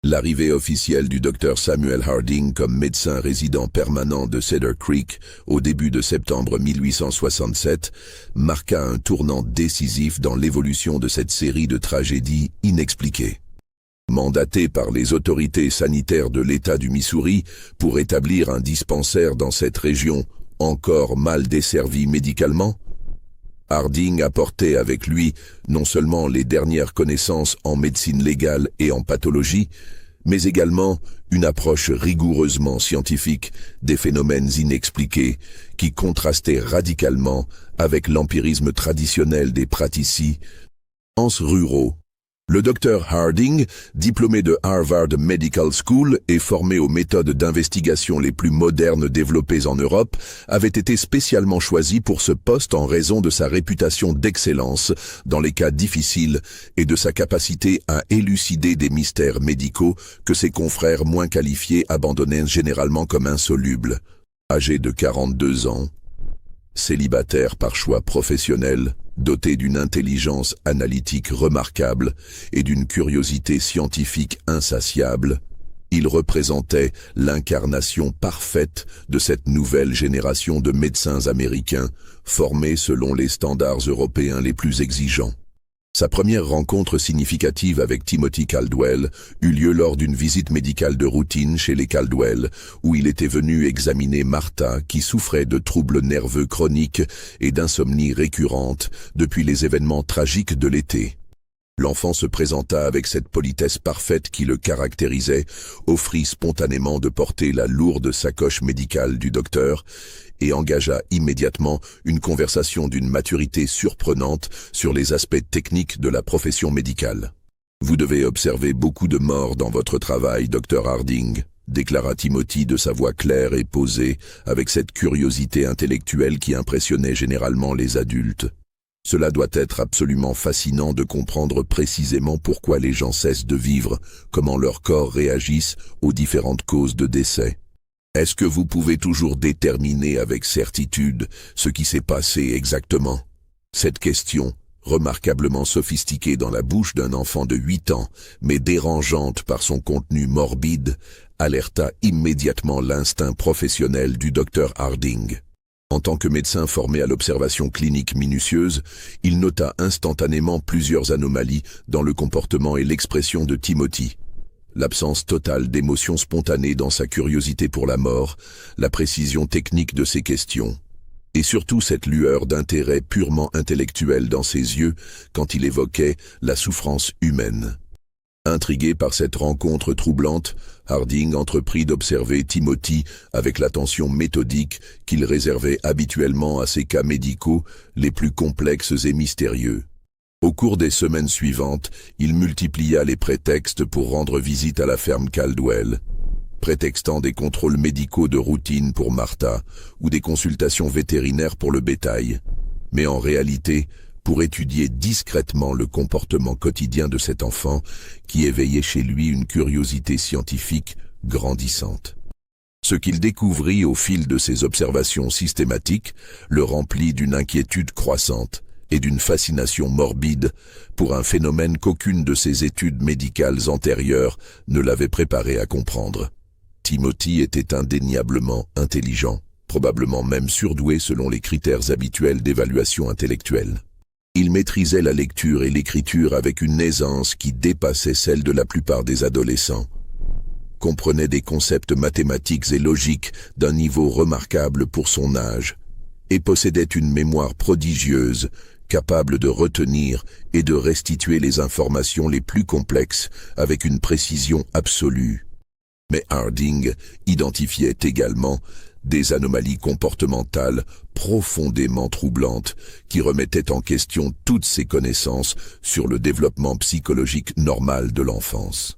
L'arrivée officielle du Dr Samuel Harding comme médecin résident permanent de Cedar Creek au début de septembre 1867 marqua un tournant décisif dans l'évolution de cette série de tragédies inexpliquées. Mandaté par les autorités sanitaires de l'État du Missouri pour établir un dispensaire dans cette région encore mal desservie médicalement, Harding apportait avec lui non seulement les dernières connaissances en médecine légale et en pathologie, mais également une approche rigoureusement scientifique des phénomènes inexpliqués qui contrastait radicalement avec l'empirisme traditionnel des praticiens ruraux. Le docteur Harding, diplômé de Harvard Medical School et formé aux méthodes d'investigation les plus modernes développées en Europe, avait été spécialement choisi pour ce poste en raison de sa réputation d'excellence dans les cas difficiles et de sa capacité à élucider des mystères médicaux que ses confrères moins qualifiés abandonnaient généralement comme insolubles. Âgé de 42 ans, célibataire par choix professionnel, doté d'une intelligence analytique remarquable et d'une curiosité scientifique insatiable, il représentait l'incarnation parfaite de cette nouvelle génération de médecins américains formés selon les standards européens les plus exigeants. Sa première rencontre significative avec Timothy Caldwell eut lieu lors d'une visite médicale de routine chez les Caldwell, où il était venu examiner Martha, qui souffrait de troubles nerveux chroniques et d'insomnie récurrente depuis les événements tragiques de l'été. L'enfant se présenta avec cette politesse parfaite qui le caractérisait, offrit spontanément de porter la lourde sacoche médicale du docteur et engagea immédiatement une conversation d'une maturité surprenante sur les aspects techniques de la profession médicale. « Vous devez observer beaucoup de morts dans votre travail, Dr Harding », déclara Timothy de sa voix claire et posée, avec cette curiosité intellectuelle qui impressionnait généralement les adultes. Cela doit être absolument fascinant de comprendre précisément pourquoi les gens cessent de vivre, comment leurs corps réagissent aux différentes causes de décès. Est-ce que vous pouvez toujours déterminer avec certitude ce qui s'est passé exactement? Cette question, remarquablement sophistiquée dans la bouche d'un enfant de 8 ans, mais dérangeante par son contenu morbide, alerta immédiatement l'instinct professionnel du docteur Harding. En tant que médecin formé à l'observation clinique minutieuse, il nota instantanément plusieurs anomalies dans le comportement et l'expression de Timothy. L'absence totale d'émotions spontanées dans sa curiosité pour la mort, la précision technique de ses questions, et surtout cette lueur d'intérêt purement intellectuel dans ses yeux quand il évoquait la souffrance humaine. Intrigué par cette rencontre troublante, Harding entreprit d'observer Timothy avec l'attention méthodique qu'il réservait habituellement à ses cas médicaux les plus complexes et mystérieux. Au cours des semaines suivantes, il multiplia les prétextes pour rendre visite à la ferme Caldwell, prétextant des contrôles médicaux de routine pour Martha ou des consultations vétérinaires pour le bétail. Mais en réalité, pour étudier discrètement le comportement quotidien de cet enfant qui éveillait chez lui une curiosité scientifique grandissante. Ce qu'il découvrit au fil de ses observations systématiques le remplit d'une inquiétude croissante et d'une fascination morbide pour un phénomène qu'aucune de ses études médicales antérieures ne l'avait préparé à comprendre. Timothy était indéniablement intelligent, probablement même surdoué selon les critères habituels d'évaluation intellectuelle. Il maîtrisait la lecture et l'écriture avec une aisance qui dépassait celle de la plupart des adolescents, comprenait des concepts mathématiques et logiques d'un niveau remarquable pour son âge, et possédait une mémoire prodigieuse, capable de retenir et de restituer les informations les plus complexes avec une précision absolue. Mais Harding identifiait également des anomalies comportementales profondément troublantes qui remettaient en question toutes ses connaissances sur le développement psychologique normal de l'enfance.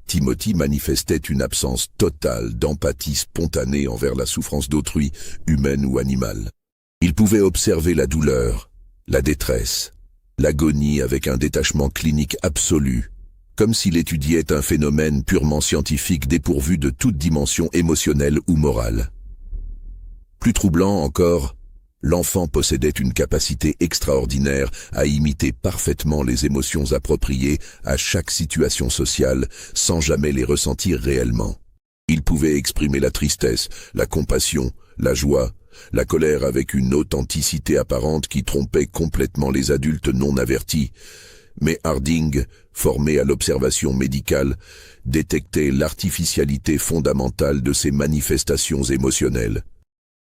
Timothy manifestait une absence totale d'empathie spontanée envers la souffrance d'autrui, humaine ou animale. Il pouvait observer la douleur, la détresse, l'agonie avec un détachement clinique absolu, comme s'il étudiait un phénomène purement scientifique dépourvu de toute dimension émotionnelle ou morale. Plus troublant encore, l'enfant possédait une capacité extraordinaire à imiter parfaitement les émotions appropriées à chaque situation sociale sans jamais les ressentir réellement. Il pouvait exprimer la tristesse, la compassion, la joie, la colère avec une authenticité apparente qui trompait complètement les adultes non avertis. Mais Harding, formé à l'observation médicale, détectait l'artificialité fondamentale de ces manifestations émotionnelles.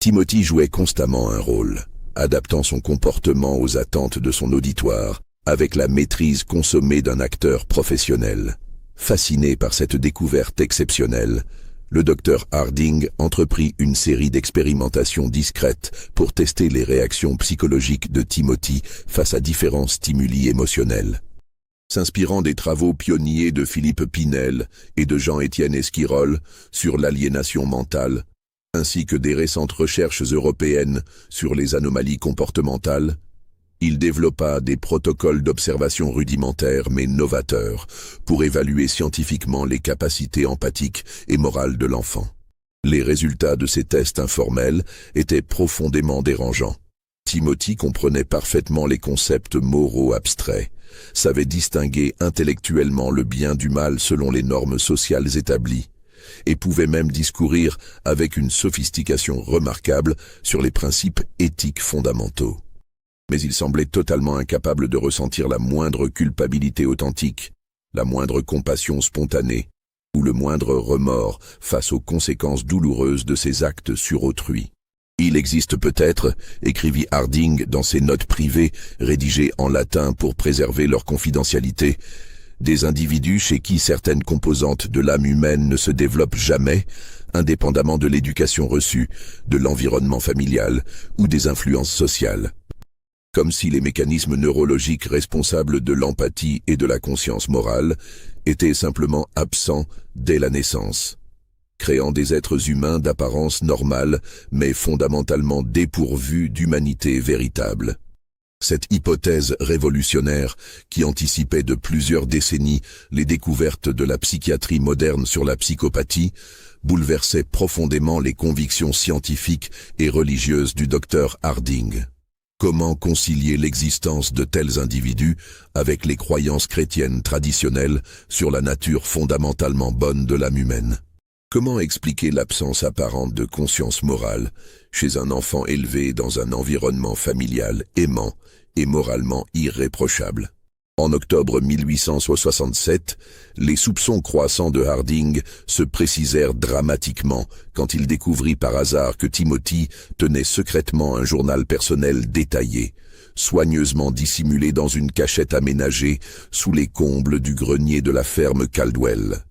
Timothy jouait constamment un rôle, adaptant son comportement aux attentes de son auditoire, avec la maîtrise consommée d'un acteur professionnel. Fasciné par cette découverte exceptionnelle, le docteur Harding entreprit une série d'expérimentations discrètes pour tester les réactions psychologiques de Timothy face à différents stimuli émotionnels. S'inspirant des travaux pionniers de Philippe Pinel et de Jean-Étienne Esquirol sur l'aliénation mentale, ainsi que des récentes recherches européennes sur les anomalies comportementales, il développa des protocoles d'observation rudimentaires mais novateurs pour évaluer scientifiquement les capacités empathiques et morales de l'enfant. Les résultats de ces tests informels étaient profondément dérangeants. Timothy comprenait parfaitement les concepts moraux abstraits, savait distinguer intellectuellement le bien du mal selon les normes sociales établies, et pouvait même discourir avec une sophistication remarquable sur les principes éthiques fondamentaux. Mais il semblait totalement incapable de ressentir la moindre culpabilité authentique, la moindre compassion spontanée, ou le moindre remords face aux conséquences douloureuses de ses actes sur autrui. Il existe peut-être, écrivit Harding dans ses notes privées rédigées en latin pour préserver leur confidentialité, des individus chez qui certaines composantes de l'âme humaine ne se développent jamais, indépendamment de l'éducation reçue, de l'environnement familial ou des influences sociales. Comme si les mécanismes neurologiques responsables de l'empathie et de la conscience morale étaient simplement absents dès la naissance, créant des êtres humains d'apparence normale mais fondamentalement dépourvus d'humanité véritable. Cette hypothèse révolutionnaire, qui anticipait de plusieurs décennies les découvertes de la psychiatrie moderne sur la psychopathie, bouleversait profondément les convictions scientifiques et religieuses du docteur Harding. Comment concilier l'existence de tels individus avec les croyances chrétiennes traditionnelles sur la nature fondamentalement bonne de l'âme humaine ? Comment expliquer l'absence apparente de conscience morale chez un enfant élevé dans un environnement familial aimant et moralement irréprochable? En octobre 1867, les soupçons croissants de Harding se précisèrent dramatiquement quand il découvrit par hasard que Timothy tenait secrètement un journal personnel détaillé, soigneusement dissimulé dans une cachette aménagée sous les combles du grenier de la ferme Caldwell.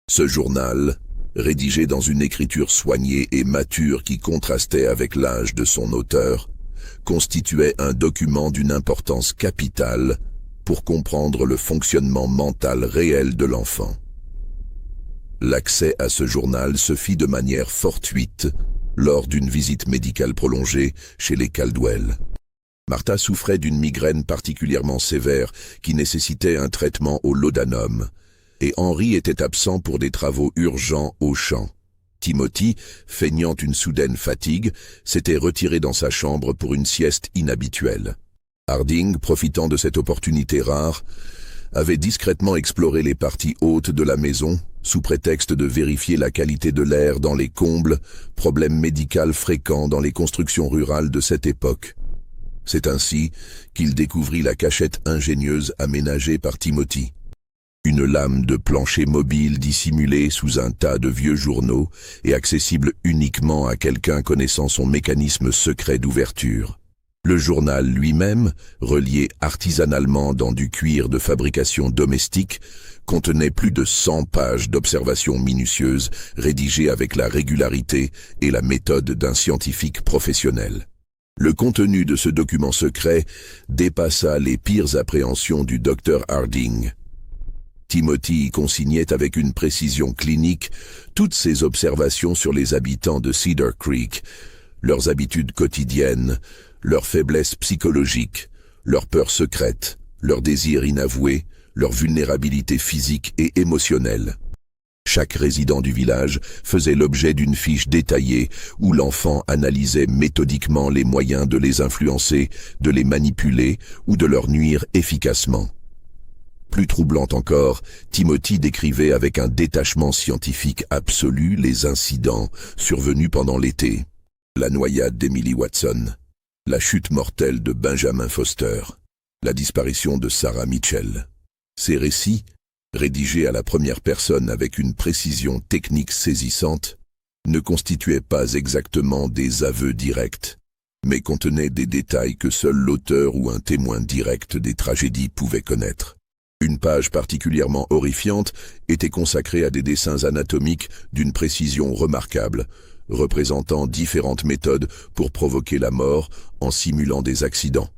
Ce journal, rédigé dans une écriture soignée et mature qui contrastait avec l'âge de son auteur, constituait un document d'une importance capitale pour comprendre le fonctionnement mental réel de l'enfant. L'accès à ce journal se fit de manière fortuite lors d'une visite médicale prolongée chez les Caldwell. Martha souffrait d'une migraine particulièrement sévère qui nécessitait un traitement au laudanum, et Henry était absent pour des travaux urgents au champ. Timothy, feignant une soudaine fatigue, s'était retiré dans sa chambre pour une sieste inhabituelle. Harding, profitant de cette opportunité rare, avait discrètement exploré les parties hautes de la maison, sous prétexte de vérifier la qualité de l'air dans les combles, problème médical fréquent dans les constructions rurales de cette époque. C'est ainsi qu'il découvrit la cachette ingénieuse aménagée par Timothy. Une lame de plancher mobile dissimulée sous un tas de vieux journaux et accessible uniquement à quelqu'un connaissant son mécanisme secret d'ouverture. Le journal lui-même, relié artisanalement dans du cuir de fabrication domestique, contenait plus de 100 pages d'observations minutieuses rédigées avec la régularité et la méthode d'un scientifique professionnel. Le contenu de ce document secret dépassa les pires appréhensions du docteur Harding. Timothy y consignait avec une précision clinique toutes ses observations sur les habitants de Cedar Creek, leurs habitudes quotidiennes, leurs faiblesses psychologiques, leurs peurs secrètes, leurs désirs inavoués, leur vulnérabilité physique et émotionnelle. Chaque résident du village faisait l'objet d'une fiche détaillée où l'enfant analysait méthodiquement les moyens de les influencer, de les manipuler ou de leur nuire efficacement. Plus troublant encore, Timothy décrivait avec un détachement scientifique absolu les incidents survenus pendant l'été. La noyade d'Emily Watson, la chute mortelle de Benjamin Foster, la disparition de Sarah Mitchell. Ces récits, rédigés à la première personne avec une précision technique saisissante, ne constituaient pas exactement des aveux directs, mais contenaient des détails que seul l'auteur ou un témoin direct des tragédies pouvait connaître. Une page particulièrement horrifiante était consacrée à des dessins anatomiques d'une précision remarquable, représentant différentes méthodes pour provoquer la mort en simulant des accidents.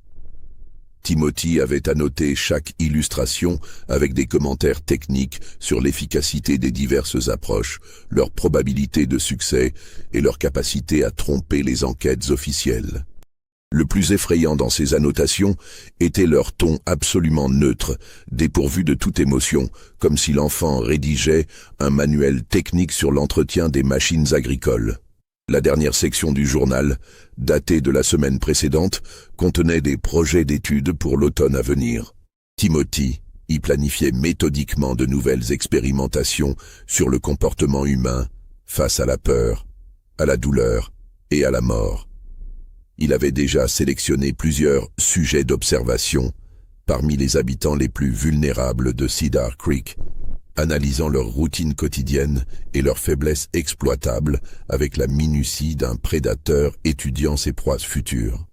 Timothy avait annoté chaque illustration avec des commentaires techniques sur l'efficacité des diverses approches, leur probabilité de succès et leur capacité à tromper les enquêtes officielles. Le plus effrayant dans ces annotations était leur ton absolument neutre, dépourvu de toute émotion, comme si l'enfant rédigeait un manuel technique sur l'entretien des machines agricoles. La dernière section du journal, datée de la semaine précédente, contenait des projets d'études pour l'automne à venir. Timothy y planifiait méthodiquement de nouvelles expérimentations sur le comportement humain face à la peur, à la douleur et à la mort. Il avait déjà sélectionné plusieurs sujets d'observation parmi les habitants les plus vulnérables de Cedar Creek, analysant leur routine quotidienne et leurs faiblesses exploitables avec la minutie d'un prédateur étudiant ses proies futures.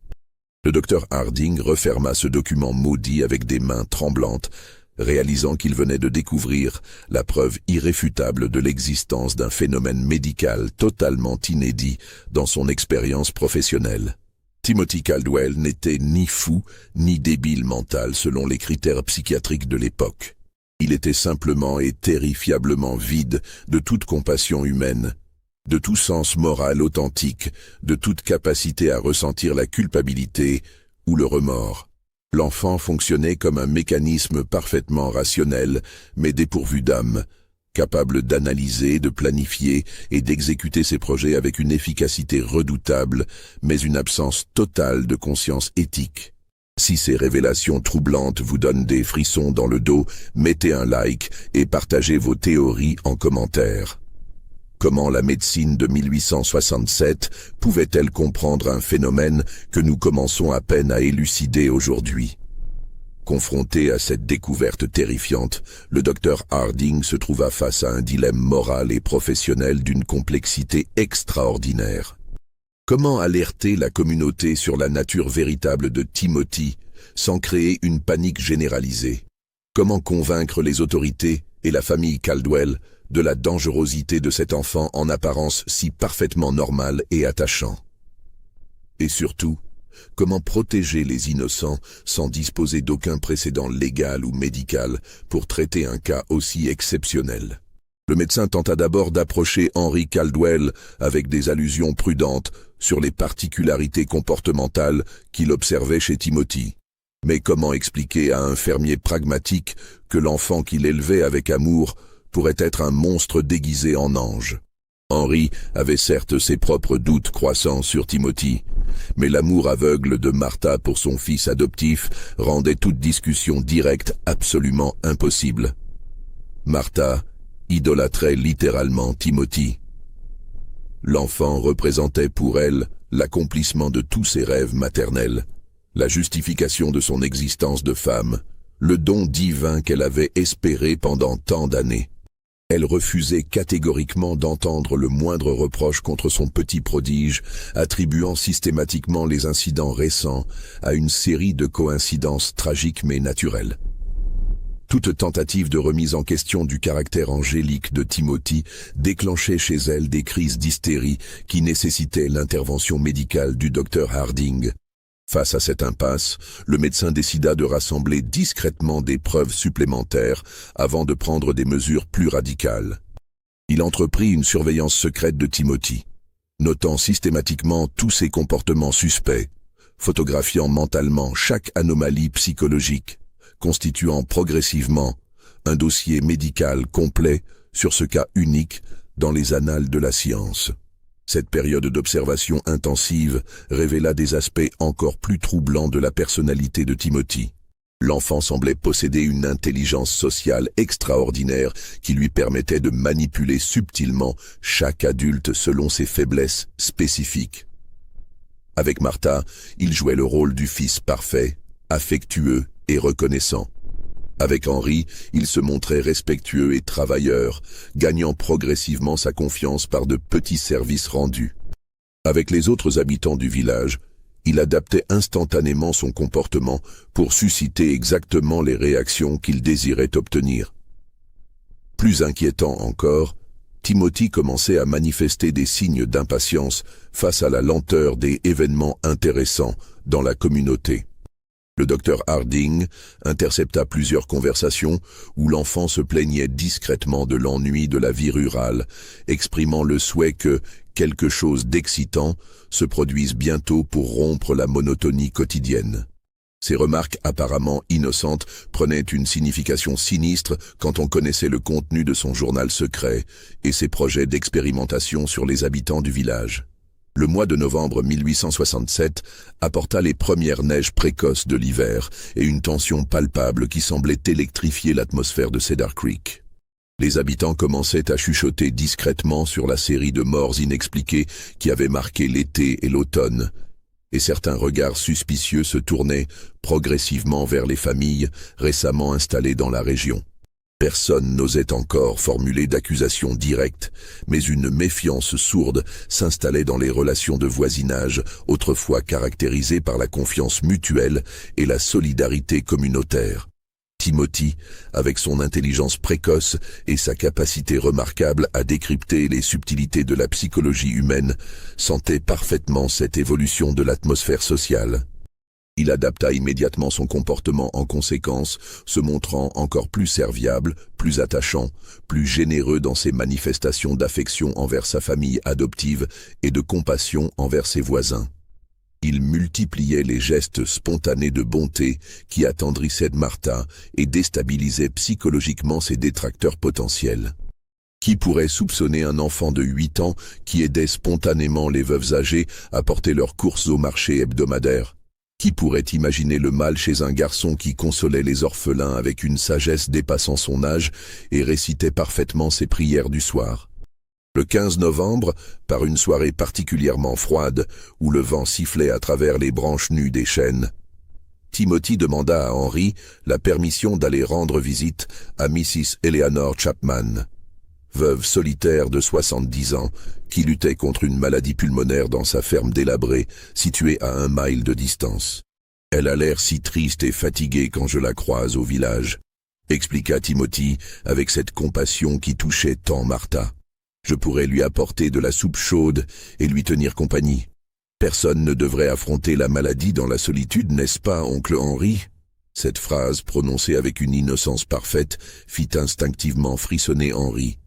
Le docteur Harding referma ce document maudit avec des mains tremblantes, réalisant qu'il venait de découvrir la preuve irréfutable de l'existence d'un phénomène médical totalement inédit dans son expérience professionnelle. Timothy Caldwell n'était ni fou ni débile mental selon les critères psychiatriques de l'époque. Il était simplement et terrifiablement vide de toute compassion humaine, de tout sens moral authentique, de toute capacité à ressentir la culpabilité ou le remords. L'enfant fonctionnait comme un mécanisme parfaitement rationnel, mais dépourvu d'âme, capable d'analyser, de planifier et d'exécuter ses projets avec une efficacité redoutable, mais une absence totale de conscience éthique. Si ces révélations troublantes vous donnent des frissons dans le dos, mettez un like et partagez vos théories en commentaire. Comment la médecine de 1867 pouvait-elle comprendre un phénomène que nous commençons à peine à élucider aujourd'hui? Confronté à cette découverte terrifiante, le docteur Harding se trouva face à un dilemme moral et professionnel d'une complexité extraordinaire. Comment alerter la communauté sur la nature véritable de Timothy sans créer une panique généralisée? Comment convaincre les autorités et la famille Caldwell de la dangerosité de cet enfant en apparence si parfaitement normal et attachant? Et surtout, comment protéger les innocents sans disposer d'aucun précédent légal ou médical pour traiter un cas aussi exceptionnel? Le médecin tenta d'abord d'approcher Henry Caldwell avec des allusions prudentes sur les particularités comportementales qu'il observait chez Timothy. Mais comment expliquer à un fermier pragmatique que l'enfant qu'il élevait avec amour pourrait être un monstre déguisé en ange? Henry avait certes ses propres doutes croissants sur Timothy, mais l'amour aveugle de Martha pour son fils adoptif rendait toute discussion directe absolument impossible. Martha idolâtrait littéralement Timothy. L'enfant représentait pour elle l'accomplissement de tous ses rêves maternels, la justification de son existence de femme, le don divin qu'elle avait espéré pendant tant d'années. Elle refusait catégoriquement d'entendre le moindre reproche contre son petit prodige, attribuant systématiquement les incidents récents à une série de coïncidences tragiques mais naturelles. Toute tentative de remise en question du caractère angélique de Timothy déclenchait chez elle des crises d'hystérie qui nécessitaient l'intervention médicale du docteur Harding. Face à cette impasse, le médecin décida de rassembler discrètement des preuves supplémentaires avant de prendre des mesures plus radicales. Il entreprit une surveillance secrète de Timothy, notant systématiquement tous ses comportements suspects, photographiant mentalement chaque anomalie psychologique, constituant progressivement un dossier médical complet sur ce cas unique dans les annales de la science. Cette période d'observation intensive révéla des aspects encore plus troublants de la personnalité de Timothy. L'enfant semblait posséder une intelligence sociale extraordinaire qui lui permettait de manipuler subtilement chaque adulte selon ses faiblesses spécifiques. Avec Martha, il jouait le rôle du fils parfait, affectueux et reconnaissant. Avec Henry, il se montrait respectueux et travailleur, gagnant progressivement sa confiance par de petits services rendus. Avec les autres habitants du village, il adaptait instantanément son comportement pour susciter exactement les réactions qu'il désirait obtenir. Plus inquiétant encore, Timothy commençait à manifester des signes d'impatience face à la lenteur des événements intéressants dans la communauté. Le docteur Harding intercepta plusieurs conversations où l'enfant se plaignait discrètement de l'ennui de la vie rurale, exprimant le souhait que quelque chose d'excitant se produise bientôt pour rompre la monotonie quotidienne. Ces remarques apparemment innocentes prenaient une signification sinistre quand on connaissait le contenu de son journal secret et ses projets d'expérimentation sur les habitants du village. Le mois de novembre 1867 apporta les premières neiges précoces de l'hiver et une tension palpable qui semblait électrifier l'atmosphère de Cedar Creek. Les habitants commençaient à chuchoter discrètement sur la série de morts inexpliquées qui avait marqué l'été et l'automne, et certains regards suspicieux se tournaient progressivement vers les familles récemment installées dans la région. Personne n'osait encore formuler d'accusations directes, mais une méfiance sourde s'installait dans les relations de voisinage, autrefois caractérisées par la confiance mutuelle et la solidarité communautaire. Timothy, avec son intelligence précoce et sa capacité remarquable à décrypter les subtilités de la psychologie humaine, sentait parfaitement cette évolution de l'atmosphère sociale. Il adapta immédiatement son comportement en conséquence, se montrant encore plus serviable, plus attachant, plus généreux dans ses manifestations d'affection envers sa famille adoptive et de compassion envers ses voisins. Il multipliait les gestes spontanés de bonté qui attendrissaient Martha et déstabilisaient psychologiquement ses détracteurs potentiels. Qui pourrait soupçonner un enfant de 8 ans qui aidait spontanément les veuves âgées à porter leurs courses au marché hebdomadaire? Qui pourrait imaginer le mal chez un garçon qui consolait les orphelins avec une sagesse dépassant son âge et récitait parfaitement ses prières du soir? Le 15 novembre, par une soirée particulièrement froide, où le vent sifflait à travers les branches nues des chênes, Timothy demanda à Henry la permission d'aller rendre visite à Mrs. Eleanor Chapman, veuve solitaire de 70 ans, qui luttait contre une maladie pulmonaire dans sa ferme délabrée, située à 1 mile de distance. « Elle a l'air si triste et fatiguée quand je la croise au village », expliqua Timothy avec cette compassion qui touchait tant Martha. « Je pourrais lui apporter de la soupe chaude et lui tenir compagnie. Personne ne devrait affronter la maladie dans la solitude, n'est-ce pas, oncle Henry ?» Cette phrase, prononcée avec une innocence parfaite, fit instinctivement frissonner Henry.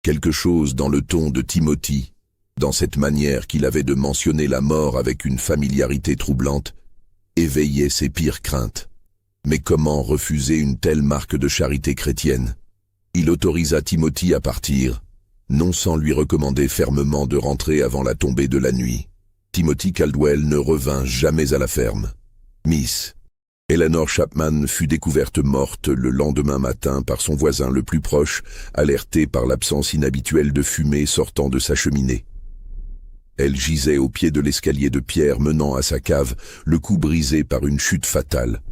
Quelque chose dans le ton de Timothy, dans cette manière qu'il avait de mentionner la mort avec une familiarité troublante, éveillait ses pires craintes. Mais comment refuser une telle marque de charité chrétienne? Il autorisa Timothy à partir, non sans lui recommander fermement de rentrer avant la tombée de la nuit. Timothy Caldwell ne revint jamais à la ferme. Miss Eleanor Chapman fut découverte morte le lendemain matin par son voisin le plus proche, alerté par l'absence inhabituelle de fumée sortant de sa cheminée. Elle gisait au pied de l'escalier de pierre menant à sa cave, le cou brisé par une chute fatale.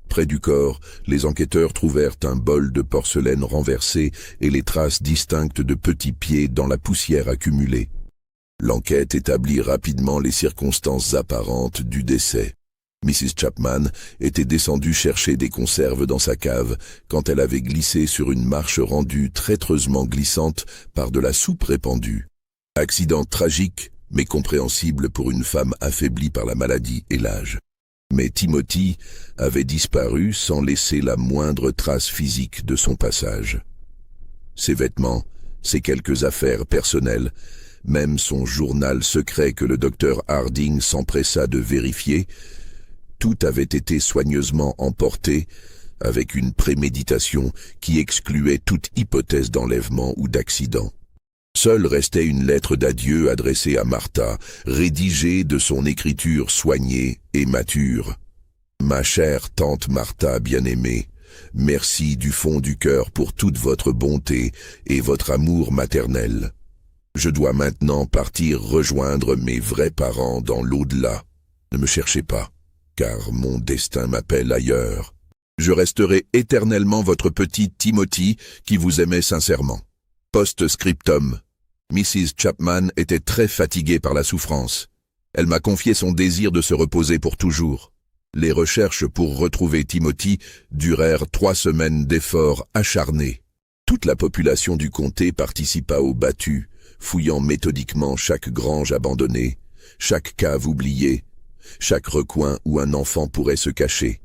Près du corps, les enquêteurs trouvèrent un bol de porcelaine renversé et les traces distinctes de petits pieds dans la poussière accumulée. L'enquête établit rapidement les circonstances apparentes du décès. Mrs. Chapman était descendue chercher des conserves dans sa cave quand elle avait glissé sur une marche rendue traîtreusement glissante par de la soupe répandue. Accident tragique, mais compréhensible pour une femme affaiblie par la maladie et l'âge. Mais Timothy avait disparu sans laisser la moindre trace physique de son passage. Ses vêtements, ses quelques affaires personnelles, même son journal secret que le docteur Harding s'empressa de vérifier, tout avait été soigneusement emporté avec une préméditation qui excluait toute hypothèse d'enlèvement ou d'accident. Seule restait une lettre d'adieu adressée à Martha, rédigée de son écriture soignée et mature. « Ma chère tante Martha bien-aimée, merci du fond du cœur pour toute votre bonté et votre amour maternel. Je dois maintenant partir rejoindre mes vrais parents dans l'au-delà. Ne me cherchez pas, car mon destin m'appelle ailleurs. Je resterai éternellement votre petit Timothy qui vous aimait sincèrement. » Post-scriptum. Mrs. Chapman était très fatiguée par la souffrance. Elle m'a confié son désir de se reposer pour toujours. Les recherches pour retrouver Timothy durèrent 3 semaines d'efforts acharnés. Toute la population du comté participa au battu, fouillant méthodiquement chaque grange abandonnée, chaque cave oubliée, chaque recoin où un enfant pourrait se cacher.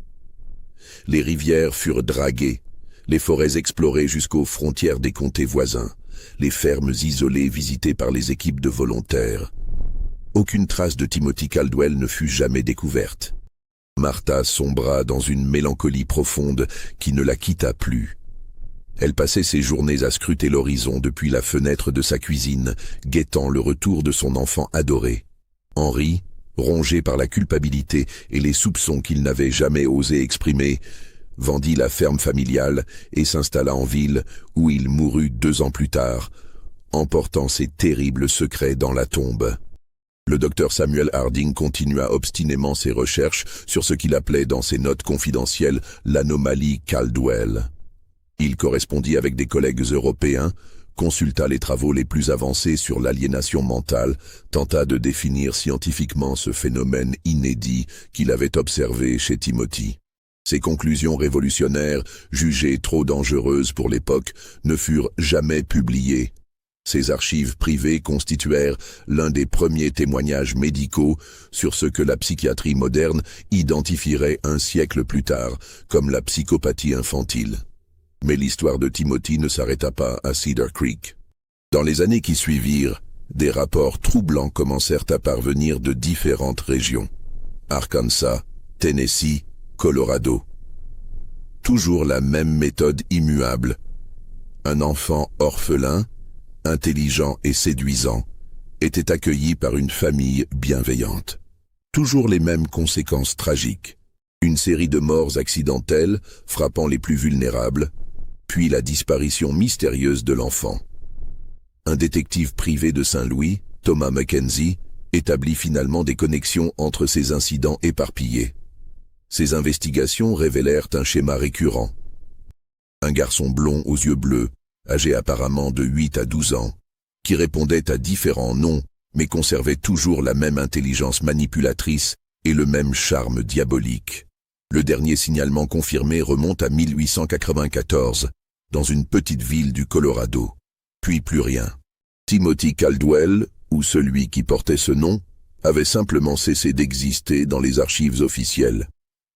Les rivières furent draguées, les forêts explorées jusqu'aux frontières des comtés voisins, les fermes isolées visitées par les équipes de volontaires. Aucune trace de Timothy Caldwell ne fut jamais découverte. Martha sombra dans une mélancolie profonde qui ne la quitta plus. Elle passait ses journées à scruter l'horizon depuis la fenêtre de sa cuisine, guettant le retour de son enfant adoré. Henry, rongé par la culpabilité et les soupçons qu'il n'avait jamais osé exprimer, vendit la ferme familiale et s'installa en ville où il mourut 2 ans plus tard, emportant ses terribles secrets dans la tombe. Le docteur Samuel Harding continua obstinément ses recherches sur ce qu'il appelait dans ses notes confidentielles l'anomalie Caldwell. Il correspondit avec des collègues européens, consulta les travaux les plus avancés sur l'aliénation mentale, tenta de définir scientifiquement ce phénomène inédit qu'il avait observé chez Timothy. Ses conclusions révolutionnaires, jugées trop dangereuses pour l'époque, ne furent jamais publiées. Ses archives privées constituèrent l'un des premiers témoignages médicaux sur ce que la psychiatrie moderne identifierait un siècle plus tard comme la psychopathie infantile. Mais l'histoire de Timothy ne s'arrêta pas à Cedar Creek. Dans les années qui suivirent, des rapports troublants commencèrent à parvenir de différentes régions. Arkansas, Tennessee, Colorado. Toujours la même méthode immuable. Un enfant orphelin, intelligent et séduisant, était accueilli par une famille bienveillante. Toujours les mêmes conséquences tragiques. Une série de morts accidentelles frappant les plus vulnérables, puis la disparition mystérieuse de l'enfant. Un détective privé de Saint-Louis, Thomas Mackenzie, établit finalement des connexions entre ces incidents éparpillés. Ces investigations révélèrent un schéma récurrent. Un garçon blond aux yeux bleus, âgé apparemment de 8 à 12 ans, qui répondait à différents noms, mais conservait toujours la même intelligence manipulatrice et le même charme diabolique. Le dernier signalement confirmé remonte à 1894, dans une petite ville du Colorado. Puis plus rien. Timothy Caldwell, ou celui qui portait ce nom, avait simplement cessé d'exister dans les archives officielles.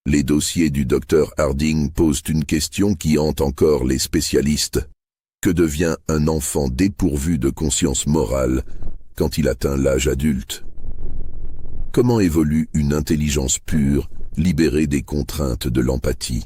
Les dossiers du docteur Harding posent une question qui hante encore les spécialistes. Que devient un enfant dépourvu de conscience morale quand il atteint l'âge adulte? Comment évolue une intelligence pure, libérée des contraintes de l'empathie?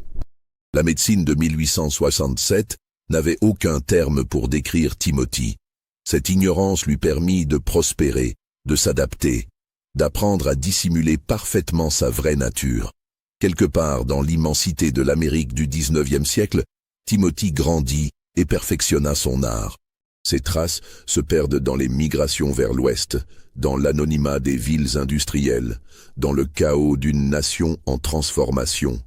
La médecine de 1867 n'avait aucun terme pour décrire Timothy. Cette ignorance lui permit de prospérer, de s'adapter, d'apprendre à dissimuler parfaitement sa vraie nature. Quelque part dans l'immensité de l'Amérique du XIXe siècle, Timothy grandit et perfectionna son art. Ses traces se perdent dans les migrations vers l'Ouest, dans l'anonymat des villes industrielles, dans le chaos d'une nation en transformation.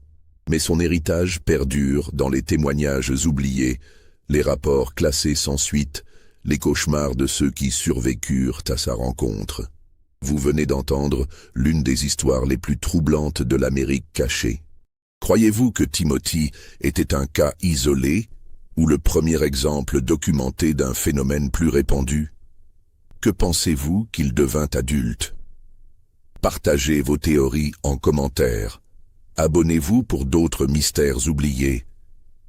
Mais son héritage perdure dans les témoignages oubliés, les rapports classés sans suite, les cauchemars de ceux qui survécurent à sa rencontre. Vous venez d'entendre l'une des histoires les plus troublantes de l'Amérique cachée. Croyez-vous que Timothy était un cas isolé ou le premier exemple documenté d'un phénomène plus répandu? Que pensez-vous qu'il devint adulte? Partagez vos théories en commentaire. Abonnez-vous pour d'autres mystères oubliés.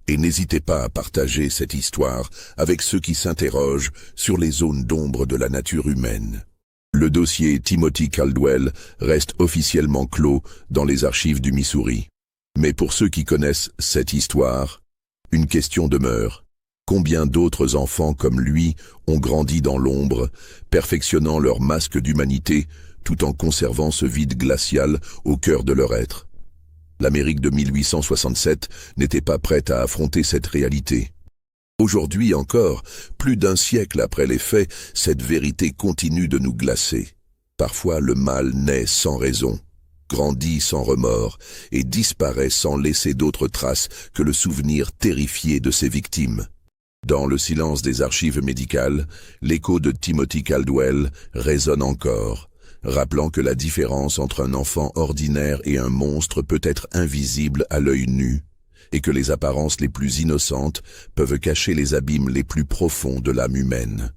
Et n'hésitez pas à partager cette histoire avec ceux qui s'interrogent sur les zones d'ombre de la nature humaine. Le dossier Timothy Caldwell reste officiellement clos dans les archives du Missouri. Mais pour ceux qui connaissent cette histoire, une question demeure. Combien d'autres enfants comme lui ont grandi dans l'ombre, perfectionnant leur masque d'humanité tout en conservant ce vide glacial au cœur de leur être? L'Amérique de 1867 n'était pas prête à affronter cette réalité. Aujourd'hui encore, plus d'un siècle après les faits, cette vérité continue de nous glacer. Parfois le mal naît sans raison, grandit sans remords et disparaît sans laisser d'autres traces que le souvenir terrifié de ses victimes. Dans le silence des archives médicales, l'écho de Timothy Caldwell résonne encore, rappelant que la différence entre un enfant ordinaire et un monstre peut être invisible à l'œil nu, et que les apparences les plus innocentes peuvent cacher les abîmes les plus profonds de l'âme humaine.